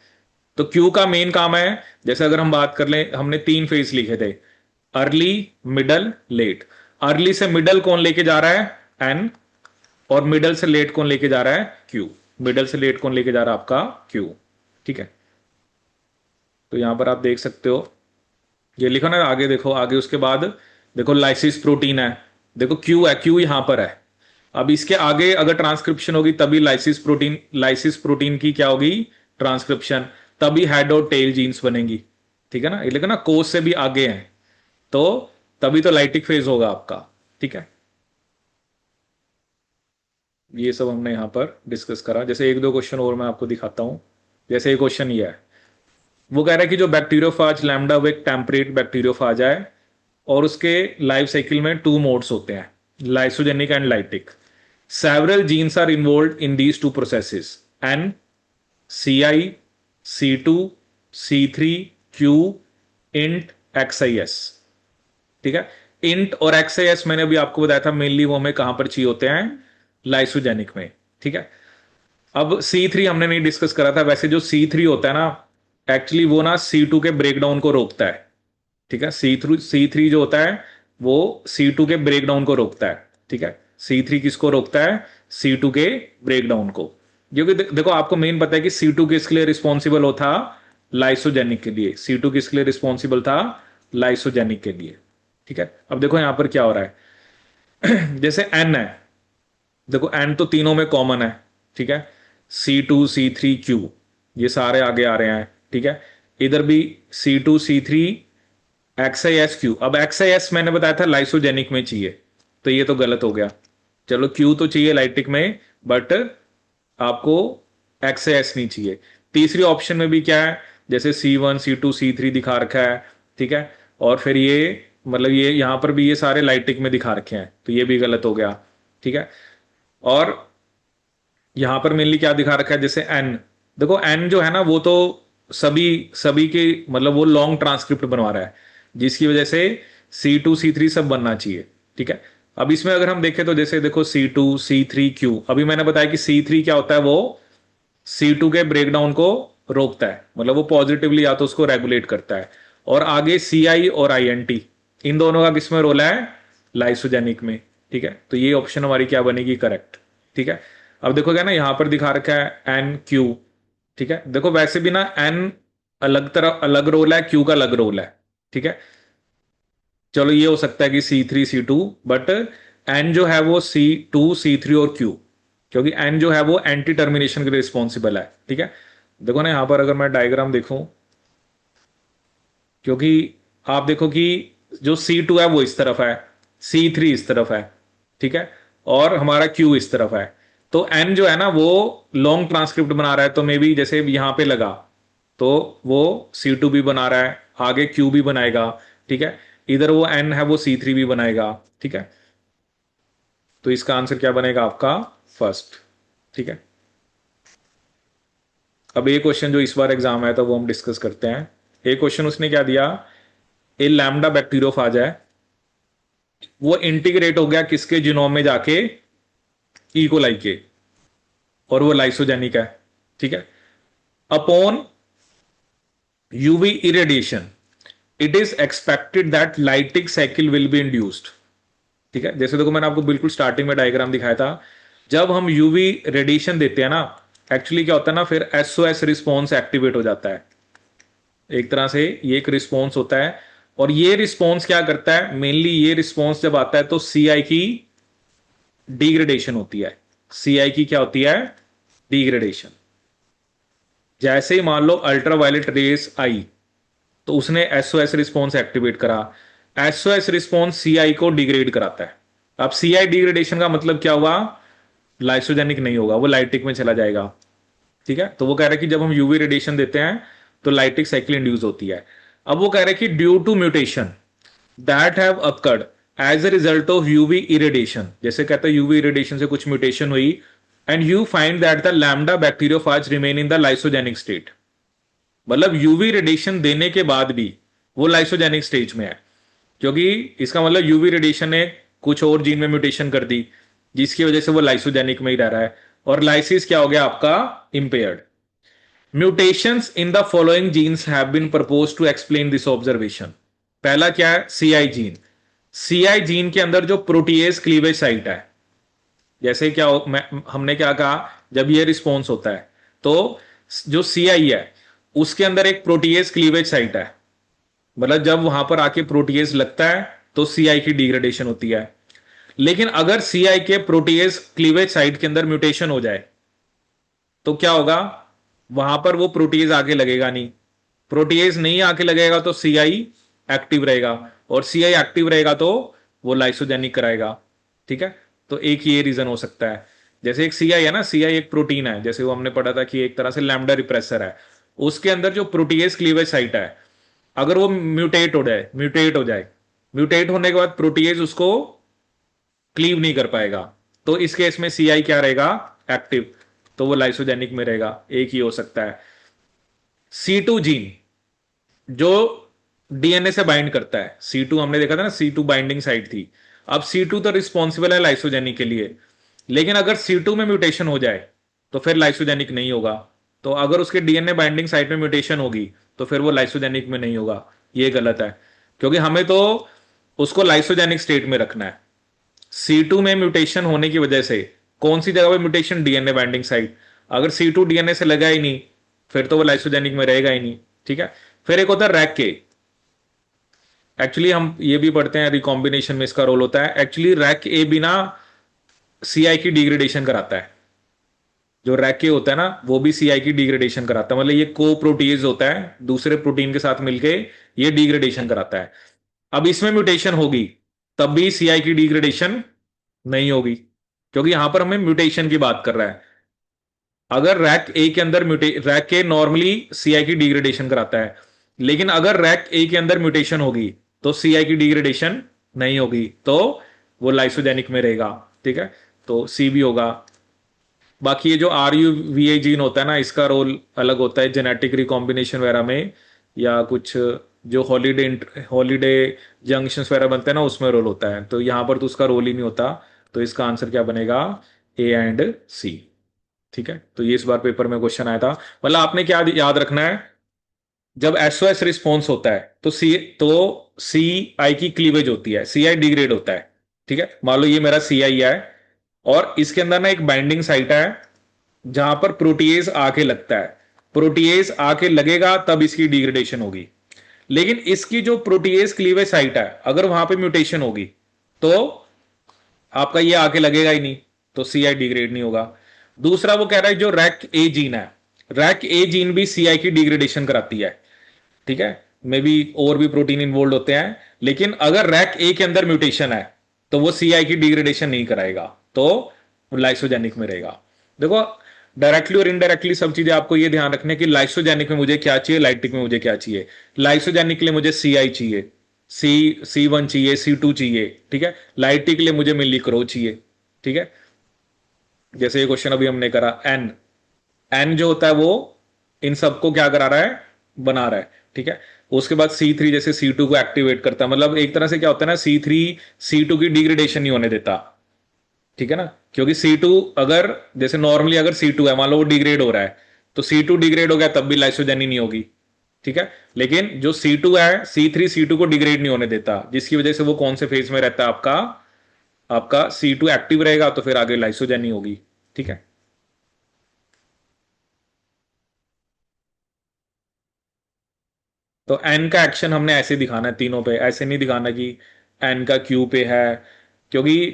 तो क्यू का मेन काम है, जैसे अगर हम बात कर लें, हमने 3 फेज लिखे थे, अर्ली, मिडल, लेट। अर्ली से मिडल कौन लेके जा रहा है, एन। और मिडल से लेट कौन लेके जा रहा है, क्यू। मिडल से लेट कौन लेके जा रहा है, आपका क्यू, ठीक है। तो यहां पर आप देख सकते हो, ये लिखा ना आगे, देखो आगे उसके बाद, देखो लाइसिस प्रोटीन है, देखो क्यू है, क्यू यहां पर है। अब इसके आगे अगर ट्रांसक्रिप्शन होगी तभी लाइसिस प्रोटीन की क्या होगी, ट्रांसक्रिप्शन, तभी हेड और टेल जीन्स बनेंगी, ठीक है ना। ये लेकिन ना कोस से भी आगे हैं, तो तभी तो लाइटिक फेज होगा आपका, ठीक है। ये सब हमने यहां पर डिस्कस करा। जैसे एक दो क्वेश्चन और मैं आपको दिखाता हूं। जैसे एक क्वेश्चन ये है, वो कह रहा है कि जो बैक्टीरियोफाज लैम्डा वो एक टेम्परेट बैक्टीरियोफाज है, और उसके लाइफ साइकिल में 2 मोड्स होते हैं, lysogenic and lytic. Several genes are involve in these 2 processes, N, C I, C2, C3, Q, int, XIS, ठीक है। इंट और XIS मैंने अभी आपको बताया था, मेनली वो हमें कहां पर चाहिए होते हैं, लाइसोजेनिक में, ठीक है। अब C3 हमने नहीं डिस्कस करा था। वैसे जो C3 होता है ना, एक्चुअली वो ना C2 के ब्रेकडाउन को रोकता है, ठीक है। C3 जो होता है वो C2 के ब्रेकडाउन को रोकता है, ठीक है। C3 किसको रोकता है, C2 के ब्रेकडाउन को। क्योंकि देखो आपको मेन पता है कि C2 किसके लिए रिस्पॉन्सिबल होता, लाइसोजेनिक के लिए। C2 किसके लिए रिस्पॉन्सिबल था, लाइसोजेनिक के लिए, ठीक है। अब देखो यहां पर क्या हो रहा है, जैसे N है, देखो N तो तीनों में कॉमन है, ठीक है। C2, C3, Q, ये सारे आगे आ रहे हैं, ठीक है। इधर भी C2, C3, XIS, Q। अब XIS मैंने बताया था लाइसोजेनिक में चाहिए, तो ये तो गलत हो गया। चलो Q तो चाहिए लाइटिक में, बट आपको XIS नहीं चाहिए। तीसरी ऑप्शन में भी क्या है, जैसे C1, C2, C3 दिखा रखा है, ठीक है। और फिर ये, मतलब ये यहां पर भी ये सारे लाइटिक में दिखा रखे हैं, तो ये भी गलत हो गया, ठीक है। और यहां पर मेनली क्या दिखा रखा है, जैसे एन, देखो एन जो है ना वो तो सभी सभी के, मतलब वो लॉन्ग ट्रांसक्रिप्ट बनवा रहा है, जिसकी वजह से C2, C3 सब बनना चाहिए, ठीक है। अब इसमें अगर हम देखें तो जैसे देखो C2, C3, Q, अभी मैंने बताया कि C3 क्या होता है, वो C2 के ब्रेकडाउन को रोकता है, मतलब वो पॉजिटिवली या तो उसको रेगुलेट करता है। और आगे CI और INT, इन दोनों का किसमें रोल है, लाइसोजेनिक में, ठीक है। तो ये ऑप्शन हमारी क्या बनेगी, करेक्ट, ठीक है। अब देखो क्या ना, यहां पर दिखा रखा है NQ, ठीक है। देखो वैसे भी ना N अलग तरह अलग रोल है, Q का अलग रोल है, ठीक है। चलो ये हो सकता है कि C3, C2, बट N जो है वो C2, C3 और Q, क्योंकि N जो है वो एंटी टर्मिनेशन के लिए रिस्पॉन्सिबल है, ठीक है। देखो ना यहां पर अगर मैं डायग्राम देखूं, क्योंकि आप देखो कि जो C2 है वो इस तरफ है, C3 इस तरफ है, ठीक है। और हमारा Q इस तरफ है, तो N जो है ना वो लॉन्ग ट्रांसक्रिप्ट बना रहा है, तो मे बी जैसे यहां पे लगा तो वो C2 भी बना रहा है, आगे Q भी बनाएगा, ठीक है। इधर वो N है वो C3 भी बनाएगा, ठीक है। तो इसका आंसर क्या बनेगा आपका, फर्स्ट, ठीक है। अब एक क्वेश्चन जो इस बार एग्जाम आया था वो हम डिस्कस करते हैं। एक क्वेश्चन उसने क्या दिया, ए लैम्डा बैक्टीरियोफाज है, वो इंटीग्रेट हो गया किसके जीनोम में जाके, इकोलाई के, और वो लाइसोजेनिक है, ठीक है। Upon UV irradiation it is expected that lytic cycle will be induced, ठीक है। जैसे देखो मैंने आपको बिल्कुल स्टार्टिंग में डायग्राम दिखाया था जब हम यूवी रेडिएशन देते हैं ना, एक्चुअली क्या होता है ना, फिर एसओएस रिस्पॉन्स एक्टिवेट हो जाता है। एक तरह से ये एक रिस्पॉन्स होता है, और ये रिस्पॉन्स क्या करता है, मेनली ये रिस्पॉन्स जब आता है तो सीआई की डिग्रेडेशन होती है। सीआई की क्या होती है, डिग्रेडेशन। जैसे ही मान लो अल्ट्रावायलेट रेस आई, तो उसने एसओएस रिस्पॉन्स एक्टिवेट करा। एसओएस रिस्पॉन्स सीआई को डिग्रेड कराता है। अब सीआई डिग्रेडेशन का मतलब क्या हुआ, लाइसोजेनिक नहीं होगा, वो लाइटिक में चला जाएगा। ठीक है, तो वो कह रहा है कि जब हम यूवी रेडिएशन देते हैं तो लाइटिक साइकिल इंड्यूस होती है। अब वो कह रहा है कि due to mutation that have occurred as a result of UV irradiation, जैसे कहते हैं यूवी इरेडिएशन से कुछ म्यूटेशन हुई, and you find that the lambda bacteriophage remain in the lysogenic state. मतलब यूवी रेडिएशन देने के बाद भी वो लाइसोजेनिक स्टेज में है, क्योंकि इसका मतलब यूवी रेडिएशन ने कुछ और जीन में म्यूटेशन कर दी, जिसकी वजह से वो लाइसोजेनिक में ही रह रहा है, और लाइसिस क्या हो गया आपका, impaired. Mutations in the following genes have been proposed to explain this observation. पहला क्या है, सीआई जीन। सीआई जीन के अंदर जो प्रोटीएज क्लीवेज साइट है, जैसे क्या हमने क्या कहा, जब ये रिस्पॉन्स होता है तो जो सीआई है उसके अंदर एक प्रोटीएज क्लीवेज साइट है। मतलब जब वहां पर आके प्रोटीएज लगता है तो सीआई की डिग्रेडेशन होती है। लेकिन अगर सीआई के प्रोटीएज क्लीवेज साइट के अंदर म्यूटेशन हो जाए तो क्या होगा, वहां पर वो प्रोटीएज आके लगेगा नहीं। प्रोटीएज नहीं आके लगेगा तो सीआई एक्टिव रहेगा, और सीआई एक्टिव रहेगा तो वो लाइसोजेनिक कराएगा। ठीक है, तो एक ये रीजन हो सकता है। जैसे एक सीआई है ना, सीआई एक प्रोटीन है, जैसे वो हमने पढ़ा था कि एक तरह से लैम्डा रिप्रेसर है। उसके अंदर जो प्रोटीएज क्लीवेज साइट है, अगर वो म्यूटेट होने के बाद प्रोटीएज उसको क्लीव नहीं कर पाएगा, तो इस केस में सीआई क्या रहेगा, एक्टिव, तो वो लाइसोजेनिक में रहेगा। एक ही हो सकता है। C2 जीन जो डीएनए से बाइंड करता है, C2 हमने देखा था ना, C2 बाइंडिंग साइट थी। अब C2 तो रिस्पॉन्सिबल है लाइसोजेनिक के लिए, लेकिन अगर C2 में म्यूटेशन हो जाए तो फिर लाइसोजेनिक नहीं होगा। तो अगर उसके डीएनए बाइंडिंग साइट में म्यूटेशन होगी तो फिर वो लाइसोजेनिक में नहीं होगा। ये गलत है, क्योंकि हमें तो उसको लाइसोजेनिक स्टेट में रखना है। C2 में म्यूटेशन होने की वजह से, कौन सी जगह पे म्यूटेशन, डीएनए बाइंडिंग साइट, अगर C2 डीएनए से लगा ही नहीं फिर तो वो लाइसोजेनिक में रहेगा ही नहीं। ठीक है, फिर एक होता है रैक के। एक्चुअली हम ये भी पढ़ते हैं रिकॉम्बिनेशन में इसका रोल होता है। एक्चुअली रैक ए बिना सीआई की डिग्रेडेशन कराता है। जो रैक के होता है ना, वो भी सीआई की डिग्रेडेशन कराता है। मतलब ये को प्रोटीज होता है, दूसरे प्रोटीन के साथ मिलके ये डिग्रेडेशन कराता है। अब इसमें म्यूटेशन होगी तब भी सीआई की डिग्रेडेशन नहीं होगी, क्योंकि यहां पर हमें म्यूटेशन की बात कर रहा है। अगर रैक ए के अंदर रैक के नॉर्मली सीआई की डिग्रेडेशन कराता है, लेकिन अगर रैक ए के अंदर म्यूटेशन होगी तो सीआई की डिग्रेडेशन नहीं होगी, तो वो लाइसोजेनिक में रहेगा। ठीक है, तो सी भी होगा। बाकी ये जो R U V A gene होता है ना, इसका रोल अलग होता है जेनेटिक रिकॉम्बिनेशन वगैरह में, या कुछ जो हॉलीडे जंक्शंस वगैरह बनते हैं ना, उसमें रोल होता है। तो यहां पर तो उसका रोल ही नहीं होता। तो इसका आंसर क्या बनेगा, ए एंड सी। ठीक है, तो ये इस बार पेपर में क्वेश्चन आया था। मतलब आपने क्या याद रखना है, जब एसओएस रिस्पॉन्स होता है तो सी आई की क्लीवेज होती है, सी आई डिग्रेड होता है। ठीक है, मान लो ये मेरा सी आई है, और इसके अंदर ना एक बाइंडिंग साइट है जहां पर प्रोटीएज आके लगता है। प्रोटीएज आके लगेगा तब इसकी डिग्रेडेशन होगी। लेकिन इसकी जो प्रोटीएज क्लीवेज साइट है, अगर वहां पे म्यूटेशन होगी तो आपका ये आके लगेगा ही नहीं, तो सीआई डिग्रेड नहीं होगा। दूसरा वो कह रहा है जो रैक ए जीन है, रैक ए जीन भी सीआई की डिग्रेडेशन कराती है। ठीक है, मे बी और भी प्रोटीन इन्वॉल्व होते हैं, लेकिन अगर रैक ए के अंदर म्यूटेशन है तो वो सीआई की डिग्रेडेशन नहीं कराएगा, तो लाइसोजेनिक में रहेगा। देखो, डायरेक्टली और इनडायरेक्टली सब चीजें आपको ये ध्यान रखने की, लाइसोजेनिक में मुझे क्या चाहिए, लाइटिक में मुझे क्या चाहिए। लाइसोजेनिक के लिए मुझे सीआई चाहिए, C1 चाहिए, C2 चाहिए। ठीक है, लाइटिक के लिए मुझे मिली क्रो चाहिए। ठीक है, जैसे ये क्वेश्चन अभी हमने करा, एन एन जो होता है वो इन सबको क्या करा रहा है, बना रहा है। ठीक है, उसके बाद C3 जैसे C2 को एक्टिवेट करता है। मतलब एक तरह से क्या होता है ना, C3 C2 की डिग्रेडेशन नहीं होने देता। ठीक है ना, क्योंकि C2 अगर, जैसे नॉर्मली अगर C2 है, मान लो वो डिग्रेड हो रहा है, तो C2 डिग्रेड हो गया तब भी लाइसोजेनी नहीं होगी। ठीक है, लेकिन जो C2 है, C3 C2 को डिग्रेड नहीं होने देता, जिसकी वजह से वो कौन से फेज में रहता है आपका, आपका C2 एक्टिव रहेगा तो फिर आगे लाइसोजेनी होगी। ठीक है। तो एन का एक्शन हमने ऐसे दिखाना है तीनों पे, ऐसे नहीं दिखाना कि एन का क्यू पे है, क्योंकि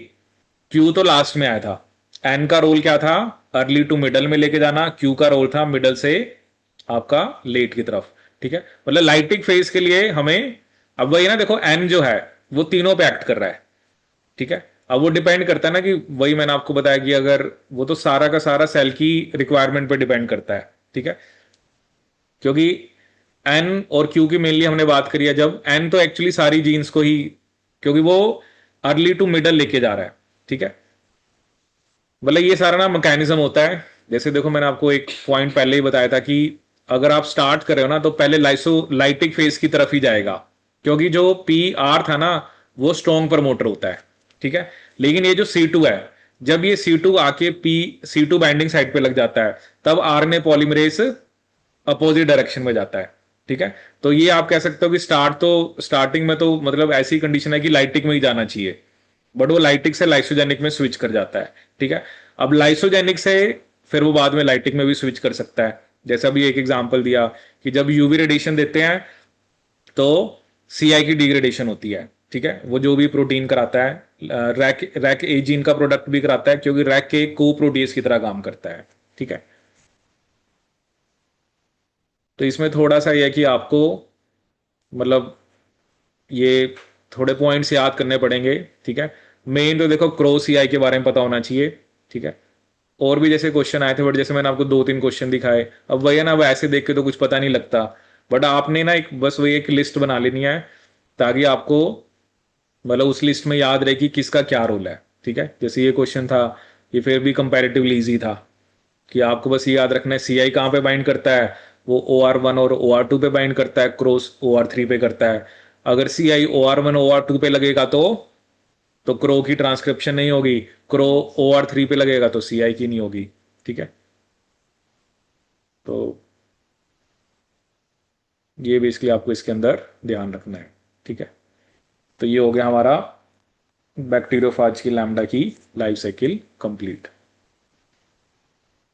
क्यू तो लास्ट में आया था। एन का रोल क्या था? अर्ली टू मिडल में लेके जाना। क्यू का रोल था मिडल से आपका लेट की तरफ। ठीक है, मतलब लाइटिक फेज के लिए हमें, अब वही ना देखो, एन जो है वो तीनों पे एक्ट कर रहा है। ठीक है, अब वो डिपेंड करता है ना कि वही मैंने आपको बताया कि अगर वो तो सारा का सारा सेल की रिक्वायरमेंट पे डिपेंड करता है। ठीक है, क्योंकि एन और क्यू की मेनली हमने बात करी है, जब एन तो एक्चुअली सारी जीन्स को ही, क्योंकि वो अर्ली टू मिडल लेके जा रहा है। ठीक है, मतलब ये सारा ना मैकेनिज्म होता है। जैसे देखो मैंने आपको एक पॉइंट पहले ही बताया था कि अगर आप स्टार्ट कर रहे हो ना तो पहले लाइटिक फेज की तरफ ही जाएगा, क्योंकि जो पी आर था ना वो स्ट्रॉन्ग प्रमोटर होता है। ठीक है, लेकिन ये जो C2 है, जब ये C2 आके C2 बाइंडिंग साइड पे लग जाता है, तब आर ने पॉलीमरेज अपोजिट डायरेक्शन में जाता है। ठीक है, तो ये आप कह सकते हो कि स्टार्टिंग में तो मतलब ऐसी कंडीशन है कि लाइटिक में ही जाना चाहिए, बट वो लाइटिक से लाइसोजेनिक में स्विच कर जाता है। ठीक है, अब लाइसोजेनिक से फिर वो बाद में लाइटिक में भी स्विच कर सकता है। जैसे अभी एक एग्जांपल दिया कि जब यूवी रेडिएशन देते हैं तो CI की डिग्रेडेशन होती है। ठीक है, वो जो भी प्रोटीन कराता है, रैक रैक ए जीन का प्रोडक्ट भी कराता है, क्योंकि रैक के को प्रोटीज की तरह काम करता है। ठीक है, तो इसमें थोड़ा सा यह है कि आपको मतलब ये थोड़े पॉइंट्स याद करने पड़ेंगे। ठीक है, मेन तो देखो क्रो CI के बारे में पता होना चाहिए। ठीक है, और भी जैसे क्वेश्चन आए थे, बट जैसे मैंने आपको दो तीन क्वेश्चन दिखाए, अब वही है ना, अब ऐसे देख के तो कुछ पता नहीं लगता। बट आपने ना एक बस वही एक लिस्ट बना लेनी है, ताकि आपको मतलब उस लिस्ट में याद रहे कि किसका क्या रोल है। ठीक है, जैसे ये क्वेश्चन था, ये फिर भी कंपैरेटिवली इजी था कि आपको बस ये याद रखना है CI कहाँ पे बाइंड करता है। वो OR1 और OR2 पे बाइंड करता है, क्रॉस OR3 पे करता है। अगर CI OR1 OR2 पे लगेगा तो क्रो की ट्रांसक्रिप्शन नहीं होगी, क्रो OR3 पे लगेगा तो CI की नहीं होगी। ठीक है, तो ये बेसिकली आपको इसके अंदर ध्यान रखना है। ठीक है, तो ये हो गया हमारा बैक्टीरियोफाज की लैम्डा की लाइफ साइकिल कंप्लीट।